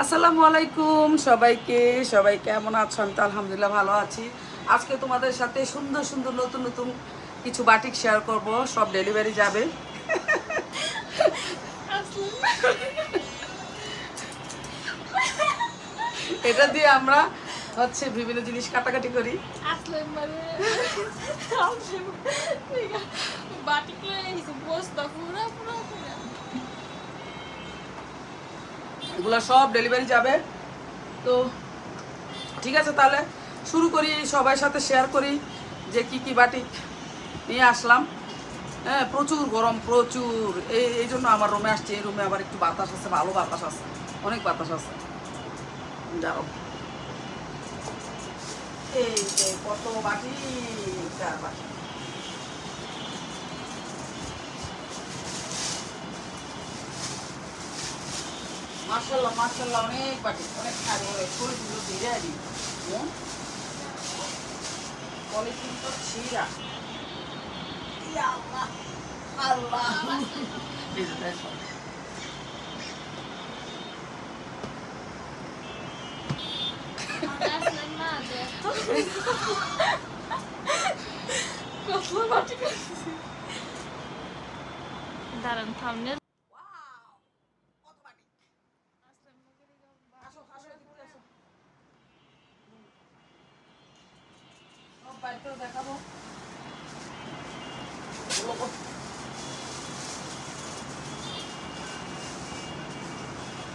আসসালামু আলাইকুম সবাইকে। সবাই কেমন আছো? আমি তো আলহামদুলিল্লাহ ভালো আছি। আজকে তোমাদের সাথে সুন্দর সুন্দর নতুন নতুন কিছু বাটিক শেয়ার করব, সব ডেলিভারি যাবে। এটা দিয়ে আমরা হচ্ছে বিভিন্ন জিনিস কাটাকাটি করি। এগুলো সব ডেলিভারি যাবে। তো ঠিক আছে, তাহলে শুরু করি, সবার সাথে শেয়ার করি যে কি কি বাটিক নিয়ে আসলাম। হ্যাঁ, প্রচুর গরম, প্রচুর। এই জন্য আমার রুমে আসছে। এই রুমে আবার একটু বাতাস আছে, ভালো বাতাস আছে, অনেক বাতাস আছে। যাও, এই যে কত বাটি, চার বাটি। মাশাআল্লাহ মাশাআল্লাহ, অনেক বাটি, অনেক খালি ফুলগুলো দিয়ে দিই। পলিথিন তো ছিঁড়া। আল্লাহ আল্লাহ, দাঁড়ান থামনে দেখাবো।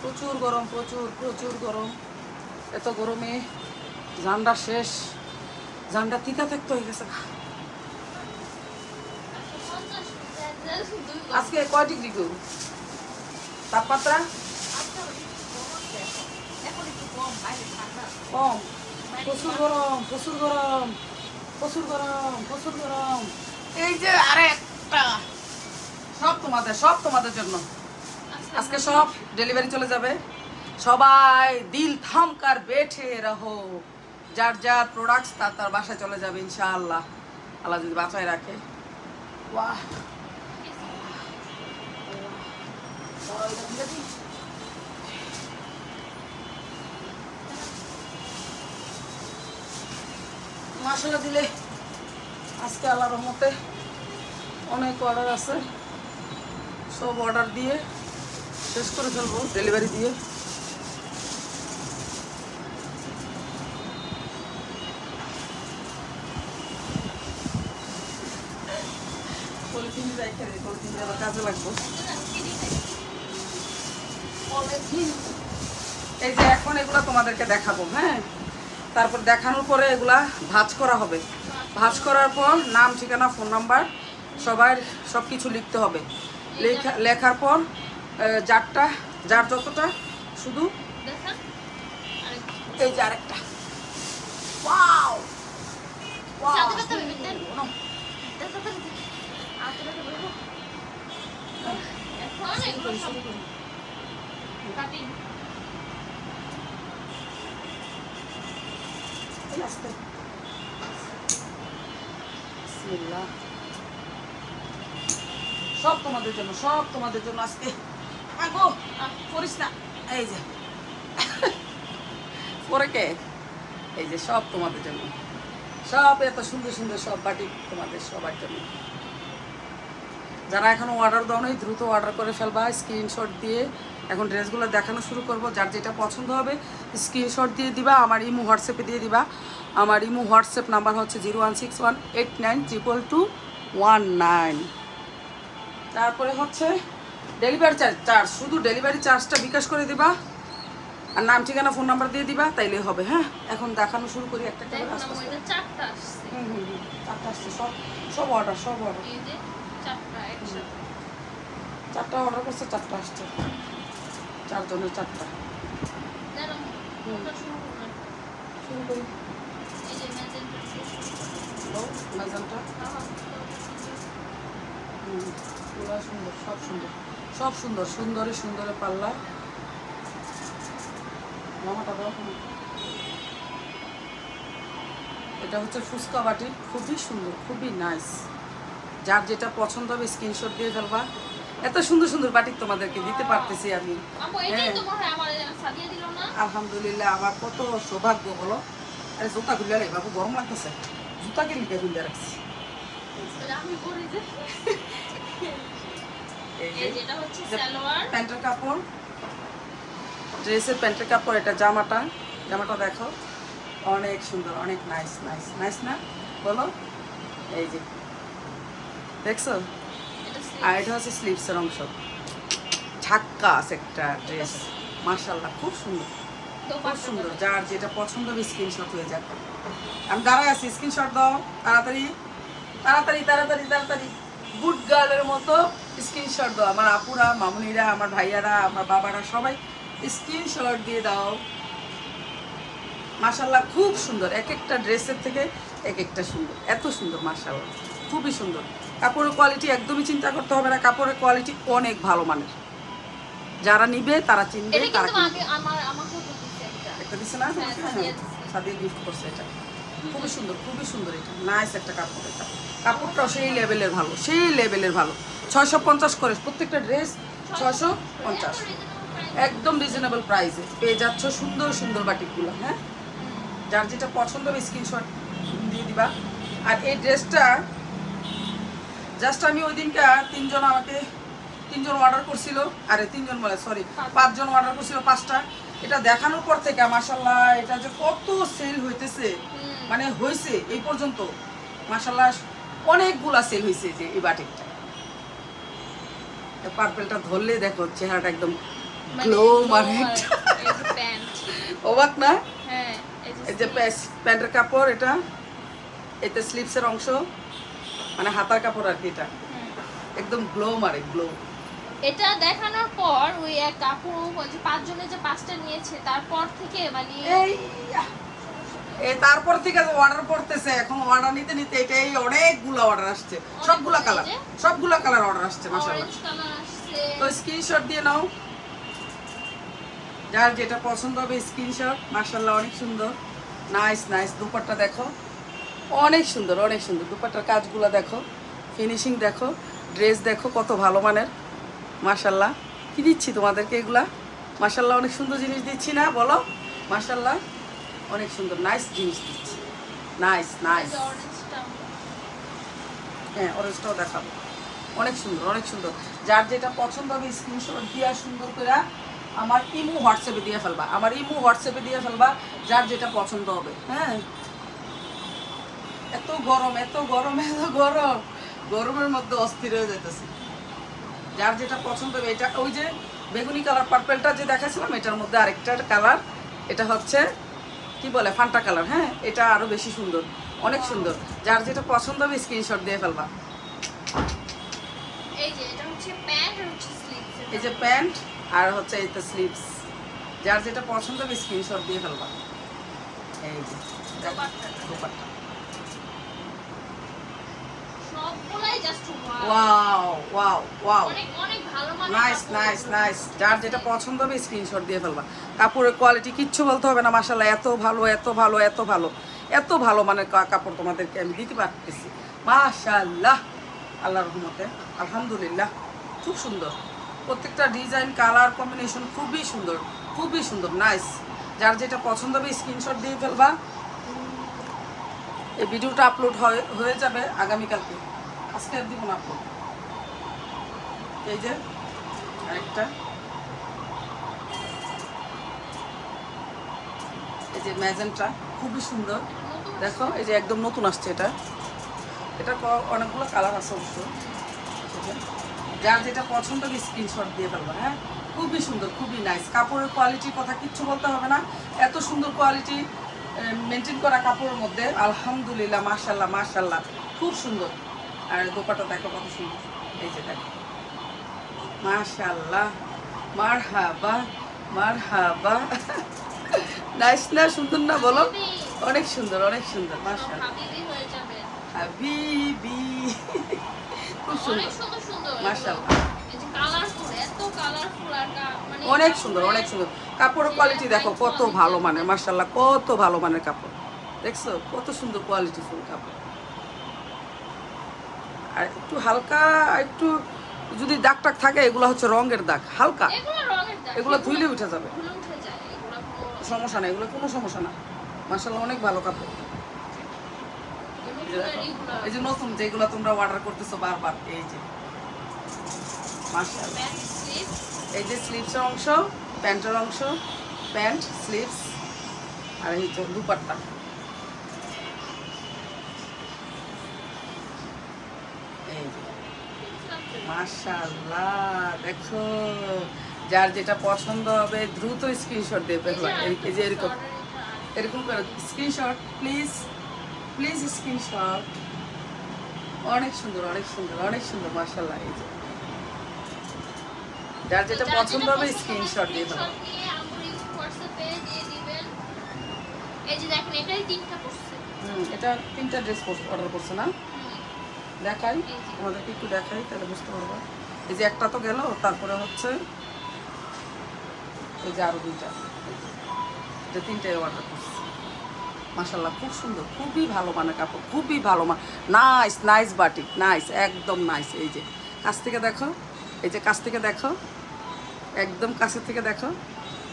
প্রচুর গরম, প্রচুর প্রচুর গরম। এত গরমে জানটা শেষ, জানটা তিতা থাকতে হয়ে গেছে। আজকে কয় ডিগ্রি গো তাপমাত্রা? কম, প্রচুর গরম, প্রচুর গরম, প্রচুর গরম, প্রচুর গরম। এই যে আরেকটা, সব তোমাদের, সব তোমাদের জন্য আজকে সব ডেলিভারি চলে যাবে। সবাই দিল থামকার বেঠে রহো, যার যার প্রোডাক্টস তার তার বাসায় চলে যাবে ইনশাআল্লাহ, আল্লাহ যদি বাঁচায় রাখে। বাহ, মাশাআল্লাহ দিলে আজকে আল্লাহর রহমতে অনেক অর্ডার আছে। সব অর্ডার দিয়ে শেষ করে ফেলবো ডেলিভারি দিয়ে। পলিথিন রেখে দিই, পলিথিন আবার কাজে লাগবে। এই যে এখন এগুলা তোমাদেরকে দেখাবো, হ্যাঁ। তারপর দেখানোর পরে এগুলা ভাঁজ করা হবে। ভাঁজ করার পর নাম, ঠিকানা, ফোন নাম্বার সবার সব কিছু লিখতে হবে। লেখার পর যারটা, যার যতটা, শুধু এই যে আরেকটা। ওয়াও সব তোমাদের জন্য, সব তোমাদের জন্য আজকে। আগো করিস না, এই যে পরে কে, এই যে সব তোমাদের জন্য, সব এত সুন্দর সুন্দর সব বাটি তোমাদের সবার জন্য। যারা এখনো অর্ডার দাও নাই দ্রুত অর্ডার করে ফেলবা। স্ক্রিনশট দিয়ে এখন ড্রেসগুলো দেখানো শুরু করব। যার যেটা পছন্দ হবে স্ক্রিনশট দিয়ে দিবা, আমার ইমো হোয়াটসঅ্যাপে দিয়ে দিবা। আমার ইমো হোয়াটসঅ্যাপ নাম্বার হচ্ছে 016189219। তারপরে হচ্ছে ডেলিভারি চার্জ, শুধু ডেলিভারি চার্জটা বিকাশ করে দিবা, আর নাম, ঠিকানা, ফোন নাম্বার দিয়ে দিবা, তাইলে হবে। হ্যাঁ, এখন দেখানো শুরু করি একটা করে। চারটা আসছে, সব সব অর্ডার, সব অর্ডার। চারটা অর্ডার করছে, চারটা আসছে, চারজনের চারটা। শুরু করি। ম্যাজেন্টা, সুন্দর, সব সুন্দর, সব সুন্দর, সুন্দরে সুন্দরে পাল্লা। মামাটা দাও। এটা হচ্ছে ফুচকা বাটি, খুবই সুন্দর, খুবই নাইস। যার যেটা পছন্দ হবে স্ক্রিনশট দিয়ে ফেলবা। এত সুন্দর সুন্দর বাটিক তোমাদেরকে দিতে পারতেছি আমি। দিয়ে দিল না? আলহামদুলিল্লাহ, আমার কত সৌভাগ্য বলো। আরে জুতা খুলে রে বাবু, গরম লাগতেছে। জুতা কে লিখে খুলে রাখছি। আমি পরে যে এই এই যেটা হচ্ছে সালোয়ার, প্যান্টের কাপড়, ড্রেসের প্যান্টের কাপড়, এটা জামাটা। জামাটা দেখো, অনেক সুন্দর, অনেক নাইস নাইস নাইস না বলো? এই যে দেখছো, এটা আর এটা হচ্ছে স্লিভসের অংশ। ঝাক্কাস একটা ড্রেস, মাশাআল্লাহ, খুব সুন্দর, খুব সুন্দর। যার যেটা পছন্দ হবে স্ক্রিনশট হয়ে যাবে। আমি দাঁড়ায় আছি, স্ক্রিনশট দাও তাড়াতাড়ি তাড়াতাড়ি তাড়াতাড়ি তাড়াতাড়ি, গুড গার্লের মতো স্ক্রিনশট দাও। আমার আপুরা, মামুনিরা, আমার ভাইয়ারা, আমার বাবারা সবাই স্ক্রিনশট দিয়ে দাও। মাশাআল্লাহ, খুব সুন্দর। এক একটা ড্রেসের থেকে এক একটা সুন্দর, এত সুন্দর, মাশাআল্লাহ, খুবই সুন্দর। কাপড়ের কোয়ালিটি একদমই চিন্তা করতে হবে না, কাপড়ের কোয়ালিটি অনেক ভালো মানের। যারা নিবে তারা চিনবে, এটা তারা কিন্তু কিনবে। আমাকে দিচ্ছে একটা। একটা দিছে না হ্যাঁ, তোমাকে? সাদিয়া গিফট করছে এটা, খুবই সুন্দর, খুবই সুন্দর। এটা নাইস একটা কাপড়। এটা কাপড়টাও সেই লেভেলের ভালো, সেই লেভেলের ভালো। 650 করে প্রত্যেকটা ড্রেস, 650, একদম রিজনেবল প্রাইসে পেয়ে যাচ্ছ সুন্দর সুন্দর বাটিকগুলো। হ্যাঁ, যার যেটা পছন্দ হবে স্ক্রিনশট দিয়ে দিবা। আর এই ড্রেসটা জাস্ট আমি ওই দিনকা তিনজন অর্ডার করছিল, আরে তিনজন বলে সরি 5 জন অর্ডার করছিল, 5টা। এটা দেখানোর পর থেকে মাশাআল্লাহ এটা যে কত সেল হইতেছে, মানে হয়েছে এই পর্যন্ত মাশাআল্লাহ অনেকগুলা সেল হয়েছে। যে এই বাটিকটা, পার্পেলটা ধরলে দেখো চেহারাটা একদম গ্লো মারে, অবাক না? হ্যাঁ, এই যে প্যান্টের কাপড়, এটা এতে স্লিভসের অংশ, মানে হাতার কাপড় আর কি। এটা একদম গ্লো মারে, গ্লো। এটা দেখানোর পর ওই এক কাপড় ওই যে 5 জনের যে 5টা নিয়েছে, তারপর থেকে মানে এই তারপর থেকে অর্ডার করতেছে, এখন অর্ডার নিতে নিতে এটাই অনেকগুলো অর্ডার আসছে, সবগুলা কালার অর্ডার আসছে মাশাআল্লাহ। অরেঞ্জ কালার আসছে। তো স্ক্রিনশট দিয়ে নাও, যার যেটা পছন্দ হবে স্ক্রিনশট। মাশাআল্লাহ, অনেক সুন্দর, নাইস নাইস। দুপাট্টা দেখো, অনেক সুন্দর, অনেক সুন্দর। দুপাট্টার কাজগুলো দেখো, ফিনিশিং দেখো, ড্রেস দেখো কত ভালো মানের। মাশাআল্লাহ, কি দিচ্ছি তোমাদেরকে এগুলা? মাশাআল্লাহ, অনেক সুন্দর জিনিস দিচ্ছি না বলো? মাশাআল্লাহ, অনেক সুন্দর নাইস জিনিস দিচ্ছি, নাইস নাইস। হ্যাঁ, অরেঞ্জটাও দেখাবো, অনেক সুন্দর, অনেক সুন্দর। যার যেটা পছন্দ হবে স্ক্রিনশট দিয়া সুন্দর করে আমার ইমো হোয়াটসঅ্যাপে দিয়ে ফেলবা, আমার ইমো হোয়াটসঅ্যাপে দিয়ে ফেলবা, যার যেটা পছন্দ হবে। হ্যাঁ, এত গরম, এত গরম, এত গরম, গরমের মধ্যে অস্থির হয়ে যাইতেছে। যার যেটা পছন্দ হবে, এটা ওই যে বেগুনি কালার পার্পেলটা যে দেখাছিলাম, এটার মধ্যে আরেকটা কালার, এটা হচ্ছে কি বলে ফান্টা কালার। হ্যাঁ, এটা আরো বেশি সুন্দর, অনেক সুন্দর। যার যেটা পছন্দ হবে স্ক্রিনশট দিয়ে ফেলবা। এই যে এটা হচ্ছে প্যান্ট আর হচ্ছে স্লিভস। এই যে প্যান্ট আর হচ্ছে এই তো স্লিভস, যার যেটা পছন্দ হবে স্ক্রিনশট দিয়ে ফেলবা। এই যে দুপাট্টা, সবগুলাই জাস্ট ওয়াও ওয়াও ওয়াও, অনেক অনেক ভালো মানের নাইস নাইস নাইস। যার যেটা পছন্দ হবে স্ক্রিনশট দিয়ে ফেলবা। কাপড়ের কোয়ালিটি কিচ্ছু বলতে হবে না, মাশাআল্লাহ, এত ভালো, এত ভালো, এত ভালো, এত ভালো মানের কাপড় তোমাদেরকে আমি দিতে পারতেছি। মাশাআল্লাহ, আল্লাহর রহমতে, আলহামদুলিল্লাহ, খুব সুন্দর। প্রত্যেকটা ডিজাইন, কালার কম্বিনেশন খুবই সুন্দর, খুবই সুন্দর, নাইস। যার যেটা পছন্দ হবে স্ক্রিনশট দিয়ে ফেলবা। এই ভিডিওটা আপলোড হয়ে যাবে আগামীকালকে, আজকে আর দিব না আপলোড। এই যে আরেকটা, এই যে ম্যাজেন্টা, খুবই সুন্দর দেখো। এই যে একদম নতুন আসছে এটা, এটা অনেকগুলো কালার আছে অবশ্য। যার যেটা পছন্দ হবে স্ক্রিনশট দিয়ে ফেলবা। হ্যাঁ, খুবই সুন্দর, খুবই নাইস। কাপড়ের কোয়ালিটির কথা কিচ্ছু বলতে হবে না, এত সুন্দর কোয়ালিটি মেনটেন করা কাপড়ের মধ্যে, আলহামদুলিল্লাহ, মাশাআল্লাহ মাশাআল্লাহ, খুব সুন্দর। আর দোপাট্টা দেখো কত সুন্দর, এই যে দেখো, মাশাআল্লাহ, মারহাবা মারহাবা, নাইস না, সুন্দর না বলো? অনেক সুন্দর, অনেক সুন্দর, মাশাআল্লাহ, হাবিবি হয়ে যাবে, হাবিবি, খুব অনেক সুন্দর, সুন্দর সুন্দর মাশাআল্লাহ, এই যে কালারফুল, এত কালারফুল আর মানে অনেক সুন্দর, অনেক সুন্দর। কাপড়ের কোয়ালিটি দেখো কত ভালো মানের, মাশাআল্লাহ, কত ভালো মানের কাপড় দেখছো, কত সুন্দর কোয়ালিটি ফুল কাপড়। আর একটু হালকা, একটু যদি দাগ টাগ থাকে, এগুলো হচ্ছে রঙের দাগ, হালকা, এগুলো রঙের দাগ, এগুলো ধুইলে উঠে যাবে। ধুলে উঠে যায়। সমস্যা না, এগুলো কোনো সমস্যা না, মাশাআল্লাহ অনেক ভালো কাপড়। এই যে নতুন যেগুলো তোমরা অর্ডার করতেছো বারবার, এই যে মাশাআল্লাহ, এই যে স্লিভসের অংশ, প্যান্টের অংশ, প্যান্ট স্লিভস, আর এই যে দুপাট্টা। এই যে মাশাআল্লাহ, দেখো যার যেটা পছন্দ হবে দ্রুত স্ক্রিনশট দেবে। এই যে এরকম এরকম করে স্ক্রিনশট, প্লিজ প্লিজ স্ক্রিনশট। অনেক সুন্দর, অনেক সুন্দর, অনেক সুন্দর, মাশাআল্লাহ। এই যে যার যেটা পছন্দ হবে স্ক্রিনশট দিয়ে দাও। এই যে দেখেন এটাই তিনটা পড়ছে। এটা তিনটা ড্রেস অর্ডার করছে না? দেখাই তোমাদেরকে, একটু দেখাই তাহলে বুঝতে পারবো। এই যে একটা তো গেল, তারপরে হচ্ছে এই যে আরো দুইটা, এটা তিনটাই অর্ডার করছে। মাশাআল্লাহ খুব সুন্দর, খুবই ভালো মানের কাপড়, খুবই ভালো মান, নাইস নাইস বাটিক, নাইস, একদম নাইস। এই যে কাছ থেকে দেখো, এই যে কাছ থেকে দেখো, একদম কাছে থেকে দেখো,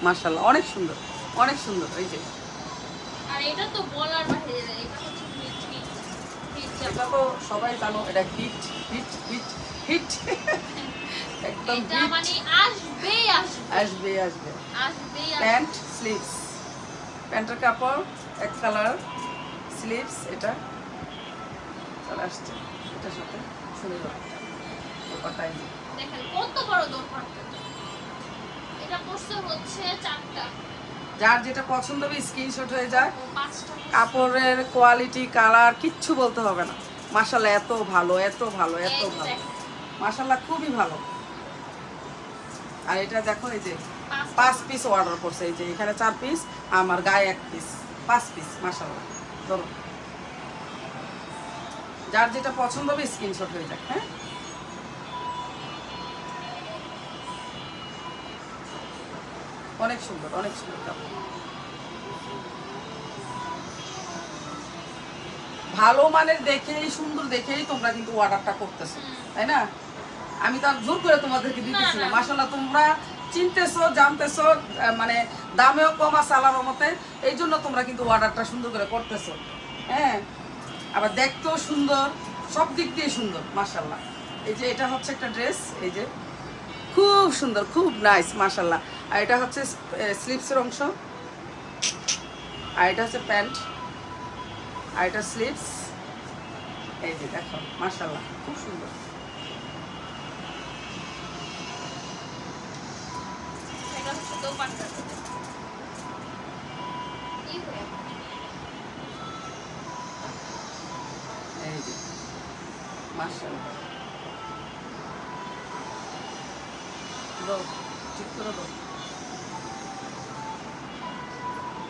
মাশাআল্লাহ অনেক সুন্দর, অনেক সুন্দর। এই যে আর এটা তো বলার বাইরে, এটা হচ্ছে হিট এটা তো সবাই জানো, এটা হিট হিট হিট হিট একদম এটা হিট, মানে আসবেই আসবে আসবে আসবে। আসবেই প্যান্ট স্লিভস, প্যান্টের কাপড় এক কালার, স্লিভস এটা চলে আসছে, এটার সাথে সুন্দর দোপাট্টা। দেখেন কত বড় দোপাট্টা, এটা পড়ছে হচ্ছে 4টা। যার যেটা পছন্দ হবে স্ক্রিনশট হয়ে যায়। 5টা কাপড়ের কোয়ালিটি কালার কিচ্ছু বলতে হবে না, মাশাআল্লাহ এত ভালো, এত ভালো, এত ভালো, মাশাআল্লাহ খুবই ভালো। আর এটা দেখো, এই যে 5 পিস অর্ডার করছে, এই যে এখানে 4 পিস, আমার গায়ে 1 পিস, 5 পিস, মাশাআল্লাহ। ধরো যার যেটা পছন্দ হবে স্ক্রিনশট হয়ে যাক। হ্যাঁ, অনেক সুন্দর, অনেক সুন্দর কাপড়, ভালো মানের দেখেই, সুন্দর দেখেই তোমরা কিন্তু অর্ডারটা করতেছো, তাই না? আমি তো আর জোর করে তোমাদেরকে দিতেছি না, মাশাআল্লাহ তোমরা চিনতেছো, জানতেছো, মানে দামেও কম আছে আল্লাহর রহমতে, এই জন্য তোমরা কিন্তু অর্ডারটা সুন্দর করে করতেছো। হ্যাঁ, আবার দেখতেও সুন্দর, সব দিক দিয়ে সুন্দর, মাশাআল্লাহ। এই যে এটা হচ্ছে একটা ড্রেস, এই যে খুব সুন্দর, খুব নাইস, মাশাআল্লাহ। আর এটা হচ্ছে স্লিভসের অংশ, আর এটা হচ্ছে প্যান্ট, আর এটা স্লিভস। এই যে দেখো, মাশাআল্লাহ খুব সুন্দর। এটা হচ্ছে দোপাট্টা। এই হয়ে এই যে মাশাআল্লাহ, দাও ঠিক করে দাও।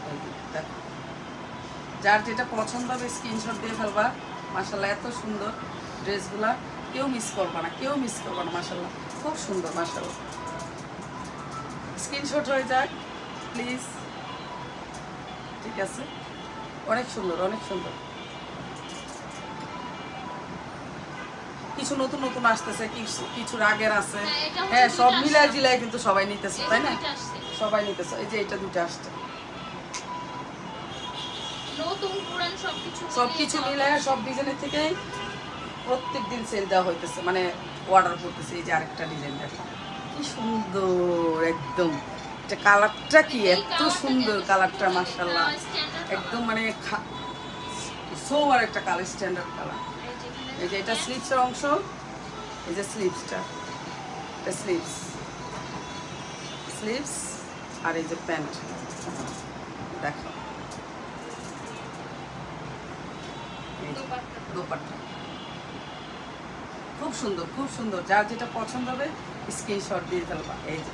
এই যে দেখো, যার যেটা পছন্দ হবে স্ক্রিনশট দিয়ে ফেলবা, মাশাআল্লাহ এত সুন্দর ড্রেসগুলা, কেউ মিস করবা না, কেউ মিস করবা না, মাশাআল্লাহ খুব সুন্দর, মাশাআল্লাহ। স্ক্রিনশট হয়ে যাক প্লিজ, ঠিক আছে? অনেক সুন্দর, অনেক সুন্দর। কিছু নতুন নতুন আসতেছে, কিছু আগের আছে। হ্যাঁ, সব মিলাই জিলাই কিন্তু সবাই নিতেছে, তাই না? সবাই নিতেছে। এই যে এটা দুটো আসছে, নতুন পুরান সবকিছু মিলাই সব ডিজাইনের থেকেই প্রত্যেকদিন সেল দেওয়া হইতেছে, মানে অর্ডার করতেছে। এই যে আরেকটা ডিজাইন দেখো, কি সুন্দর একদম, এটা কালারটা কি এত সুন্দর, কালারটা মাশাআল্লাহ একদম মানে সোবার একটা কালার, স্ট্যান্ডার্ড কালার। এই যে এটা স্লিভসের অংশ, এই যে স্লিভসটা, এটা স্লিভস, স্লিভস, আর এই যে প্যান্ট দেখো, দোপাট্টা খুব সুন্দর, খুব সুন্দর। যার যেটা পছন্দ হবে স্ক্রিনশট দিয়ে ফেলবা। এই যে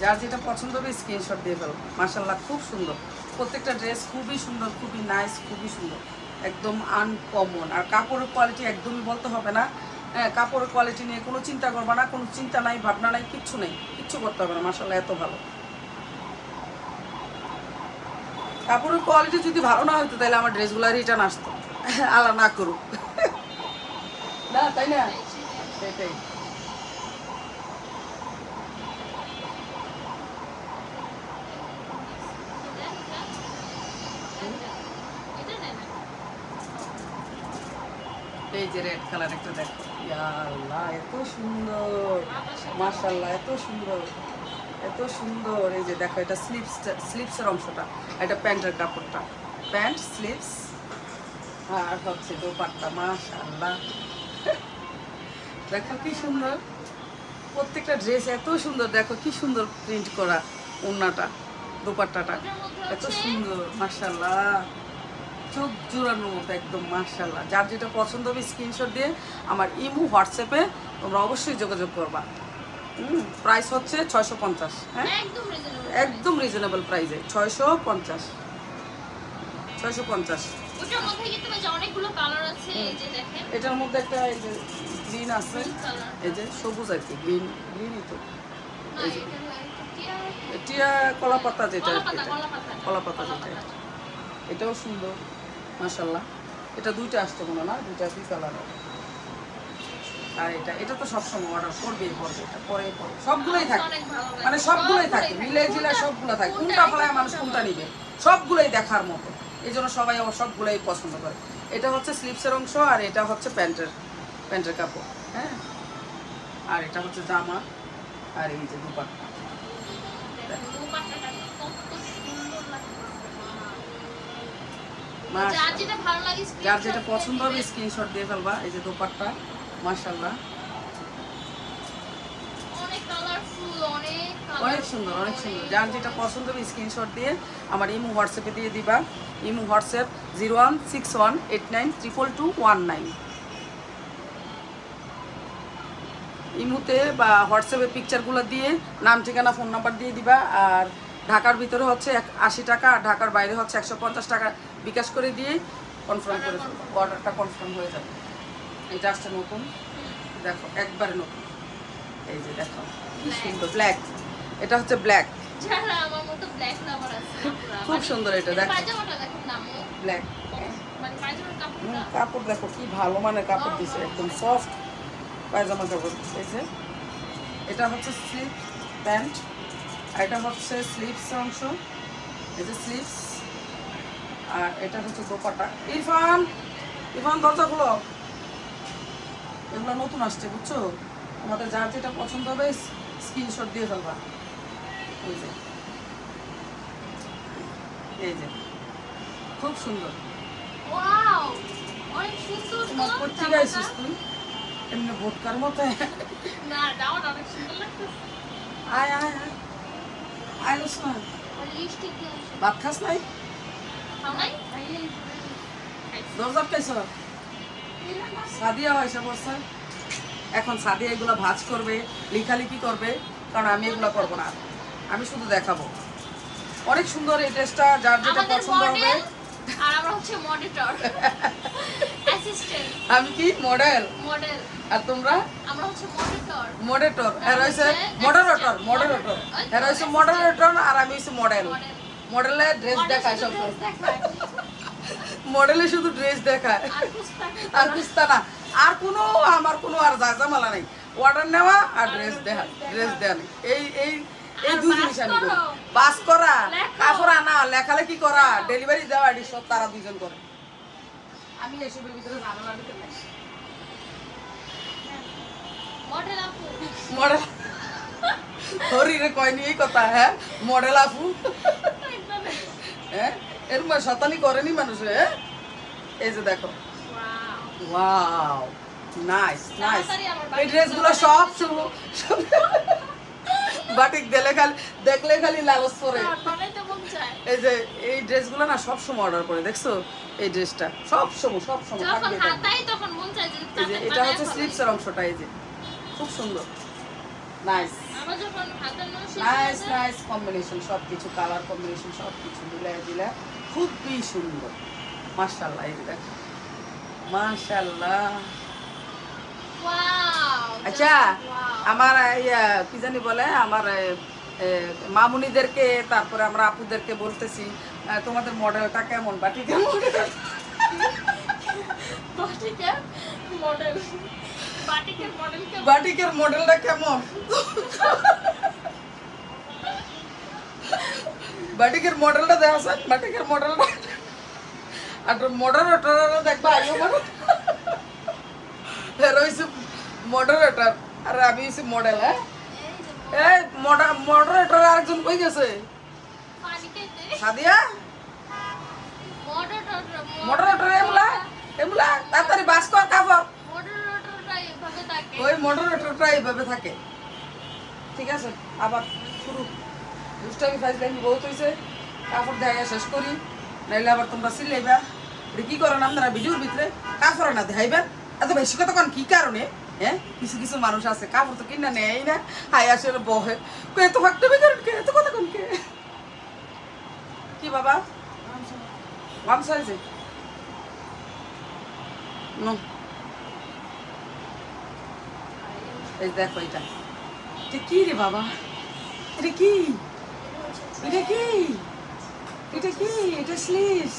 যার যেটা পছন্দ হবে স্ক্রিনশট দিয়ে ফেলবা, মাশাআল্লাহ খুব সুন্দর। প্রত্যেকটা ড্রেস খুবই সুন্দর, খুবই নাইস, খুবই সুন্দর, একদম আনকমন। আর কাপড়ের কোয়ালিটি একদমই বলতে হবে না। হ্যাঁ, কাপড়ের কোয়ালিটি নিয়ে কোনো চিন্তা করবা না, কোনো চিন্তা নাই, ভাবনা নাই, কিচ্ছু নেই, কিচ্ছু করতে হবে না, মাশাআল্লাহ এত ভালো। কাপড়ের কোয়ালিটি যদি ভালো না হতো তাহলে আমার ড্রেসগুলো রিটার্ন আসতো, আল্লাহ না করুক, না তাই না? সেটাই। যে রেড কালার একটা দেখো, ইয়া আল্লাহ এত সুন্দর, মাশাআল্লাহ এত সুন্দর, এত সুন্দর। এই যে দেখো এটা স্লিপসের অংশটা, এটা প্যান্টের কাপড়টা, প্যান্ট স্লিপস আর হচ্ছে দোপাট্টা, মাশাআল্লাহ দেখো কি সুন্দর। প্রত্যেকটা ড্রেস এত সুন্দর, দেখো কি সুন্দর প্রিন্ট করা, ওড়নাটা দোপাট্টাটা এত সুন্দর, মাশাআল্লাহ চোখ জোড়ানোর মতো একদম, মাশাআল্লাহ। যার যেটা পছন্দ হবে স্ক্রিনশট দিয়ে আমার ইমো হোয়াটসঅ্যাপে তোমরা অবশ্যই যোগাযোগ করবা। প্রাইস হচ্ছে 650, হ্যাঁ একদম রিজনেবল প্রাইসে 650। ওটার মধ্যে কিন্তু অনেকগুলো কালার আছে, এই যে দেখেন এটার মধ্যে একটা এই যে গ্রিন আছে, এই যে সবুজ আর কি, গ্রিনই তো, এই যে টিয়া কলা পাতা যেটা, কলা পাতা যেটা, এটাও সুন্দর মাশাআল্লাহ। এটা দুইটা আসতে মনে না, দুইটা দুই কালার। আর এটা তো সবসময় অর্ডার করবেই, এটা পরে সবগুলোই থাকে, মানে সবগুলোই থাকে, মিলে জিলে সবগুলো থাকে, কোনটা ফলায় মানুষ কোনটা নিবে, সবগুলোই দেখার মতো, এই জন্য সবাই সবগুলোই পছন্দ করে। এটা হচ্ছে স্লিপসের অংশ আর এটা হচ্ছে প্যান্টের কাপড়, হ্যাঁ। আর এটা হচ্ছে জামা আর এই যে দুপাট্টা, যার যেটা পছন্দ হবে স্ক্রিনশট দিয়ে ফেলবা। এই যে দোপাট্টা মাশাআল্লাহ অনেক সুন্দর, অনেক সুন্দর। যার যেটা পছন্দ হবে স্ক্রিনশট দিয়ে আমার ইমো হোয়াটসঅ্যাপে দিয়ে দিবা। Imo WhatsApp 0161892219। ইমোতে বা হোয়াটসঅ্যাপে পিকচারগুলো দিয়ে নাম ঠিকানা ফোন নাম্বার দিয়ে দিবা। আর ঢাকার ভিতরে হচ্ছে 80 টাকা আর ঢাকার বাইরে হচ্ছে 150 টাকা বিকাশ করে দিয়ে কনফার্ম করে ফেলবো, অর্ডারটা কনফার্ম হয়ে যাবে। এটা আসছে নতুন, দেখো একবারে নতুন, এই যে দেখো কি সুন্দর ব্ল্যাক, এটা হচ্ছে ব্ল্যাক, খুব সুন্দর। এটা দেখো ব্ল্যাক, কাপড় দেখো কি ভালো মানের কাপড় দিছে, একদম সফট পায়জামা কাপড়। এই যে এটা হচ্ছে স্লিপ প্যান্ট আর এটা হচ্ছে স্লিপস অংশ, এই যে স্লিপস। আর এটা হচ্ছে দোপাট্টা। ইরফান দরজা খুলো, এগুলো নতুন আসছে বুঝছো। আমাদের যার যেটা পছন্দ হবে স্ক্রিনশট দিয়ে ফেলবা। এই যে খুব সুন্দর, তোমার কোথেকে আইছিস তুই এমনি ভোটকার মতো? আয় আয় আয় আয় না, ভাত খাস নাই? দরজা খাইছ? সাদিয়া হয়েছে বলছে এখন সাদিয়া এগুলো ভাজ করবে, লিখালিখি করবে, কারণ আমি এগুলো করবো না, আমি শুধু দেখাবো। অনেক সুন্দর এই ড্রেসটা, যার যেটা পছন্দ হবে। আর আমরা হচ্ছে মডেটর অ্যাসিস্ট্যান্ট, আমি কি মডেল, আর তোমরা? আমরা হচ্ছে মডেটর, এর হইছে মডারেটর, এর হইছে মডারেটর, আর আমি হইছে মডেল। মডেলে ড্রেস দেখায় সব, মডেলে শুধু ড্রেস দেখায় আর কুস্তা না, আর কোনো আমার কোনো আর জামালা নাই। অর্ডার নেওয়া আর ড্রেস দেওয়া নেই, এই দুই জিনিস আমি করি। বাস করা, কাপড় আনা, লেখালেখি করা, ডেলিভারি দেওয়া, এটি সব তারা দুজন করে। আমি এসবের ভিতরে ঝামেলা দিতে নাই। মডেল হরিরে কয়নি এই কথা, হ্যাঁ মডেল আপু, হ্যাঁ এরকম শতানি করেনি মানুষে। এই যে দেখো, ওয়াও নাইস নাইস। এই ড্রেসগুলো সব বাটিক দেখলে খালি লালচ করে। এই যে এই ড্রেসগুলো না সব সময় অর্ডার করে, দেখছো এই ড্রেসটা সব সময় থাকবে। এই যে এটা হচ্ছে স্লিপসের অংশটা, এই যে খুব সুন্দর, নাইস নাইস নাইস কম্বিনেশন, সব কিছু কালার কম্বিনেশন সব কিছু দিলে খুবই সুন্দর মাশাআল্লাহ। এই যে দেখো মাশাআল্লাহ। আচ্ছা আমার কি জানি বলে, আমার মামুনিদেরকে তারপরে আমরা আপুদেরকে বলতেছি তোমাদের মডেলটা কেমন, বাটিকের মডেলটা কেমন, বাটিকের মডেলটা দেখা যায়, বাটিকের মডেলটা আর মডেল দেখবা। এরা হইছে মডারেটর আর আমি হইছি মডেল। হ্যাঁ এই মডারেটর আরেকজন কই গেছে? সাদিয়া মডারেটর এমলা তাড়াতাড়ি বাস কর কাপড়। ওই মডারেটরটা এইভাবে থাকে। ঠিক আছে আবার শুরু দুষ্টামি ফাইজলামি বহুত হয়েছে। কাপড় দেখা শেষ করি নাইলে আবার তোমরা সিলাইবা। এটা কি করেন আপনারা ভিডিওর ভিতরে কাপড় না দেখাইবেন এত বেশি কথা কোন কি কারণে? হ্যাঁ কিছু কিছু মানুষ আছে কাপড় তো কিনা নেয় না, হাই আসলে বহে এত ফাঁকটামি করেন কে, এত কথা কোন কে? কি বাবা গামছা আছে এই দেখো এটা কি রে বাবা? এটা কি? এটা কি? এটা কি? এটা স্লিভস,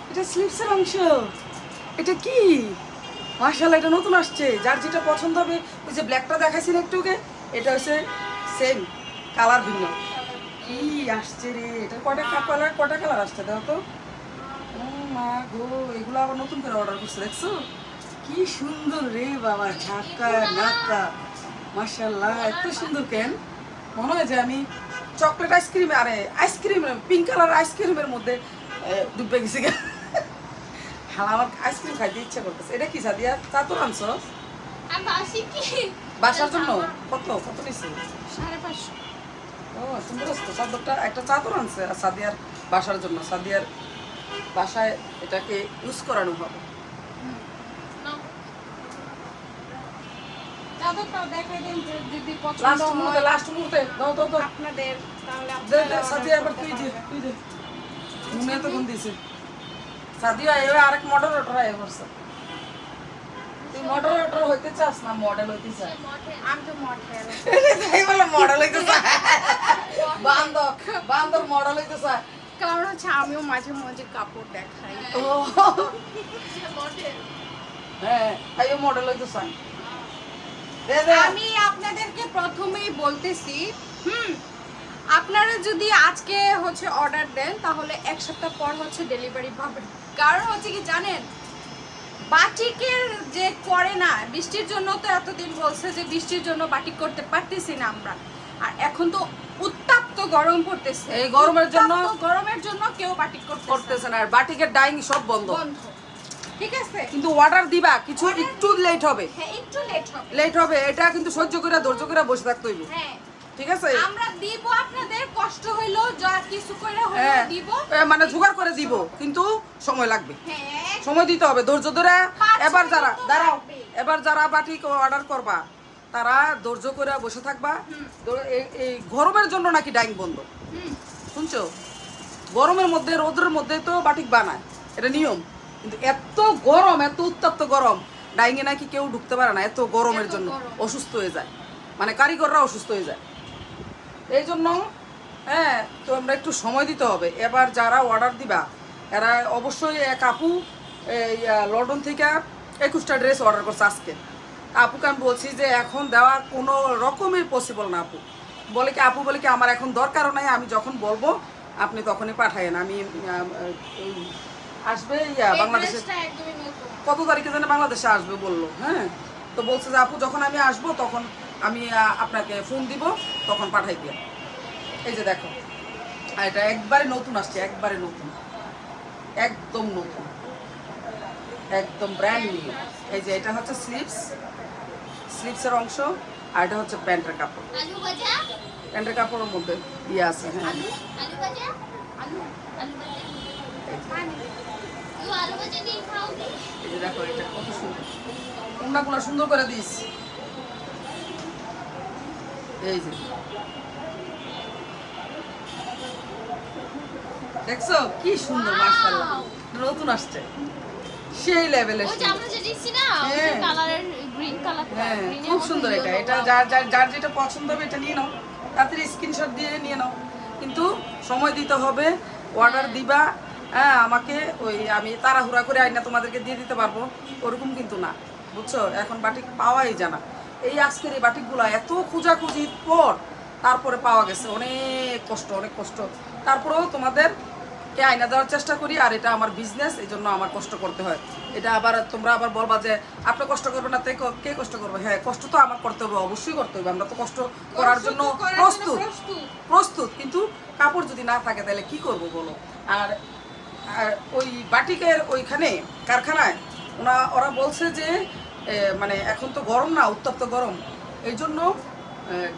এটা স্লিভসের অংশ। এটা কি মাশাআল্লাহ, এটা নতুন আসছে। যার যেটা পছন্দ হবে, ওই যে ব্ল্যাকটা দেখাইছিল একটুকে, এটা হচ্ছে সেম কালার ভিন্ন। কি আসছে রে? এটা কয়টা কালার আসছে দেখো তো। মা গো, এগুলো আবার নতুন করে অর্ডার করছে দেখছো? কি সুন্দর রে বাবা, ঝাঁকা নাকা মাশাআল্লাহ, এত সুন্দর। কেন মনে হয় যে আমি চকলেট আইসক্রিম, আরে আইসক্রিম পিঙ্ক কালার আইসক্রিমের মধ্যে ডুবে গেছি। হ্যাঁ আমার আইসক্রিম খাইতে ইচ্ছা করতেছে। এটা কি সাদিয়া চাদর আনছো বাসার জন্য? কত কত নিচ্ছে? 550। ও সুন্দর আছে চাদরটা। একটা চাদর আনছে আর সাদিয়ার বাসার জন্য। সাদিয়ার বাসায় এটাকে ইউজ করানো হবে। চাদরটাও দেখাই দেন যদি পছন্দ হয়। লাস্ট মুহূর্তে দাও দাও দাও আপনাদের, তাহলে দে দে সাদিয়া, এবার তুই দে মনে তো কোন দিছে সাদিয়া। এবার আরেক মডারেটর আয় করছে। তুই মডারেটর হইতে চাস না মডেল হইতে চাস? আমি তো মডেল। তাই বলে মডেল হইতে চাস? বান্দর মডেল হইতে চাস? কারণ হচ্ছে আমিও মাঝে মাঝে কাপড় দেখাই। ও হ্যাঁ আইও মডেল হইতে চাস? আমি আপনাদেরকে প্রথমেই বলতেছি, আপনারা যদি আজকে হচ্ছে অর্ডার দেন তাহলে এক সপ্তাহ পর হচ্ছে ডেলিভারি পাবেন। কারণ হচ্ছে কি জানেন, বাটিকের যে করে না, বৃষ্টির জন্য তো এতদিন বলছে যে বৃষ্টির জন্য বাটিক করতে পারতেছি না আমরা। আর এখন তো উত্তাপ্ত গরম পড়তেছে, এই গরমের জন্য কেউ বাটিক করতেছে না। আর বাটিকের ডাইং সব বন্ধ। ঠিক আছে, কিন্তু অর্ডার দিবা কিছু একটু লেট হবে। হ্যাঁ একটু লেট হবে, এটা কিন্তু সহ্য করে ধৈর্য করে বসে থাকতে হইব। হ্যাঁ ঠিক আছে, আমরা দিব, আপনাদের কষ্ট হইলো যা কিছু করে হইলো দিব, মানে জোগাড় করে দিব, কিন্তু সময় লাগবে। হ্যাঁ সময় দিতে হবে, ধৈর্য ধরে। এবার যারা দাঁড়াও, এবার যারা বাটিক অর্ডার করবা তারা ধৈর্য করে বসে থাকবা। এই গরমের জন্য নাকি ডাইং বন্ধ, শুনছো? গরমের মধ্যে রোদের মধ্যে তো বাটিক বানায়, এটা নিয়ম। কিন্তু এত গরম, এত উত্তপ্ত গরম, ডাইংয়ে নাকি কেউ ঢুকতে পারে না। এত গরমের জন্য অসুস্থ হয়ে যায়, মানে কারিগররা অসুস্থ হয়ে যায়। এই জন্য হ্যাঁ, তো আমরা একটু সময় দিতে হবে। এবার যারা অর্ডার দিবা এরা অবশ্যই এক আপু লন্ডন থেকে 21টা ড্রেস অর্ডার করছে আজকে। আপুকে আমি বলছি যে এখন দেওয়া কোনো রকমের পসিবল না। আপু বলে কি আমার এখন দরকারও নাই, আমি যখন বলবো আপনি তখনই পাঠায়েন। আমি আসবে বাংলাদেশে কত তারিখে জানে বাংলাদেশে আসবে বললো। হ্যাঁ, তো বলছে যে আপু যখন আমি আসবো তখন আমি আপনাকে ফোন দিব, তখন পাঠাই দিয়ে। এই যে দেখো, আর এটা একবারে নতুন আসছে, একবারে নতুন, একদম নতুন, একদম ব্র্যান্ড নিউ। এই যে এটা হচ্ছে স্লিভসের অংশ, আর এটা হচ্ছে প্যান্টের কাপড়। প্যান্টের কাপড়ের মধ্যে ইয়ে আছে। হ্যাঁ এই যে দেখো, এটা কত সুন্দর, ওড়নাগুলো সুন্দর করে দিস। এই যে দেখছো কি সুন্দর, মাশাআল্লাহ, নতুন আসছে, সেই লেভেলের। হ্যাঁ খুব সুন্দর। এটা যার যেটা পছন্দ হবে এটা নিয়ে নাও, তাড়াতাড়ি স্ক্রিনশট দিয়ে নিয়ে নাও। কিন্তু সময় দিতে হবে, অর্ডার দিবা। হ্যাঁ আমাকে আমি তাড়াহুড়া করে আইনা তোমাদেরকে দিয়ে দিতে পারবো ওরকম কিন্তু না, বুঝছো? এখন বাটিক পাওয়াই জানা। এই আজকের এই বাটিকগুলো এত খোঁজাখুঁজির পর তারপরে পাওয়া গেছে, অনেক কষ্ট। তারপরেও তোমাদের কে আয়না দেওয়ার চেষ্টা করি, আর এটা আমার বিজনেস, এই জন্য আমার কষ্ট করতে হয়। এটা আবার তোমরা আবার বলবা যে আপনি কষ্ট করবে না, তাই কে কষ্ট করবে? হ্যাঁ, কষ্ট তো আমার করতে হবে, অবশ্যই করতে হবে। আমরা তো কষ্ট করার জন্য প্রস্তুত, কিন্তু কাপড় যদি না থাকে তাহলে কি করব বলো? আর ওই বাটিকের ওইখানে কারখানায় ওরা বলছে যে মানে এখন তো গরম না, উত্তপ্ত গরম, এই জন্য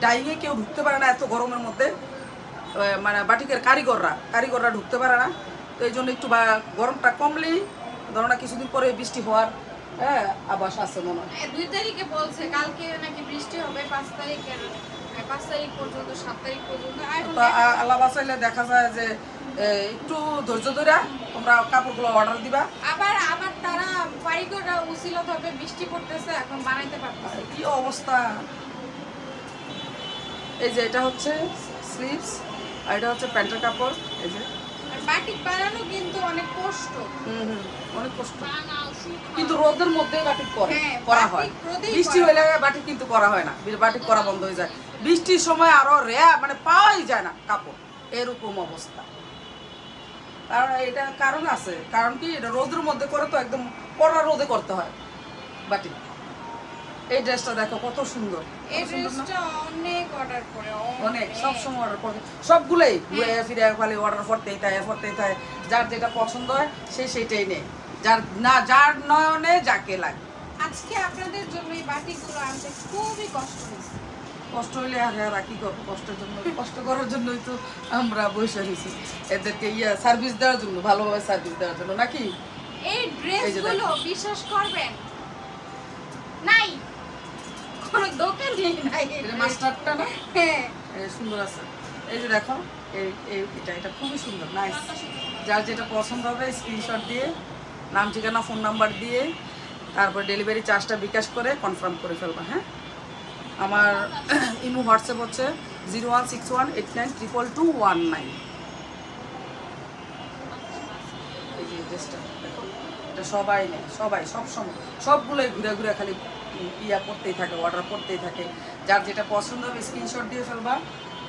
ডাইংয়ে কেউ ঢুকতে পারে না এত গরমের মধ্যে। মানে বাটিকের কারিগররা ঢুকতে পারে না। তো এই জন্য একটু গরমটা কমলেই ধরো না কিছুদিন পরে বৃষ্টি হওয়ার আবাস আছে মনে হয়। 2 তারিখে বলছে কালকে নাকি বৃষ্টি হবে, 5 তারিখ পর্যন্ত, 7 তারিখ পর্যন্ত। তো আল্লাহ বাঁচাইলে দেখা যায় যে একটু ধৈর্য ধরে তোমরা কাপড়গুলো অর্ডার দিবা। আবার তারা কারিগররা উসিলত হবে, বৃষ্টি পড়তেছে এখন বানাইতে পারতেছে। কি অবস্থা! এই যে এটা হচ্ছে স্লিভস, আর এটা হচ্ছে প্যান্টের কাপড়। এই যে বাটিক বানানো কিন্তু অনেক কষ্ট। অনেক কষ্ট, কিন্তু রোদের মধ্যে বাটিক করা হয়। বৃষ্টি হলে বাটিক কিন্তু করা হয় না, বাটিক করা বন্ধ হয়ে যায়। বৃষ্টির সময় আরো মানে পাওয়াই যায় না কাপড়, এরকম অবস্থা। আর এটা কারণ আছে, কারণ কি এটা রোদের মধ্যে করে তো একদম কড়া রোদে করতে হয় বাটিক। এই ড্রেসটা দেখো কত সুন্দর, এই ড্রেসটা অনেক অর্ডার করে, অনেক সব সময় অর্ডার করে, সবগুলোই ঘুরে ফিরে খালি অর্ডার করতেই থাকে। যার যেটা পছন্দ হয় সে সেটাই নেয়, যার নয়নে যাকে লাগে। আজকে আপনাদের জন্য এই বাটিকগুলো আনতে খুবই কষ্ট হয়েছে। কষ্ট হইলে আর কি করবো? কষ্ট করার জন্যই তো আমরা বসে রয়েছি, এদেরকে সার্ভিস দেওয়ার জন্য, ভালোভাবে সার্ভিস দেওয়ার জন্য, নাকি? এই ড্রেসগুলো বিশ্বাস করবেন নাই কোনো দোকানেই নাই। এটা মাস্টারটা না? হ্যাঁ, সুন্দর আছে। এই যে দেখো, এটা খুবই সুন্দর, নাইস। যার যেটা পছন্দ হবে স্ক্রিনশট দিয়ে, নাম ঠিকানা ফোন নাম্বার দিয়ে, তারপর ডেলিভারি চার্জটা বিকাশ করে কনফার্ম করে ফেলবা। হ্যাঁ, আমার ইমো হোয়াটসঅ্যাপ হচ্ছে 0161892219। এই যে ড্রেসটা দেখো, এটা সবাই নেয়, সবাই সবসময় সবগুলোই ঘুরে ঘুরে খালি করতেই থাকে, অর্ডার করতেই থাকে। যার যেটা পছন্দ হবে স্ক্রিনশট দিয়ে ফেলবা,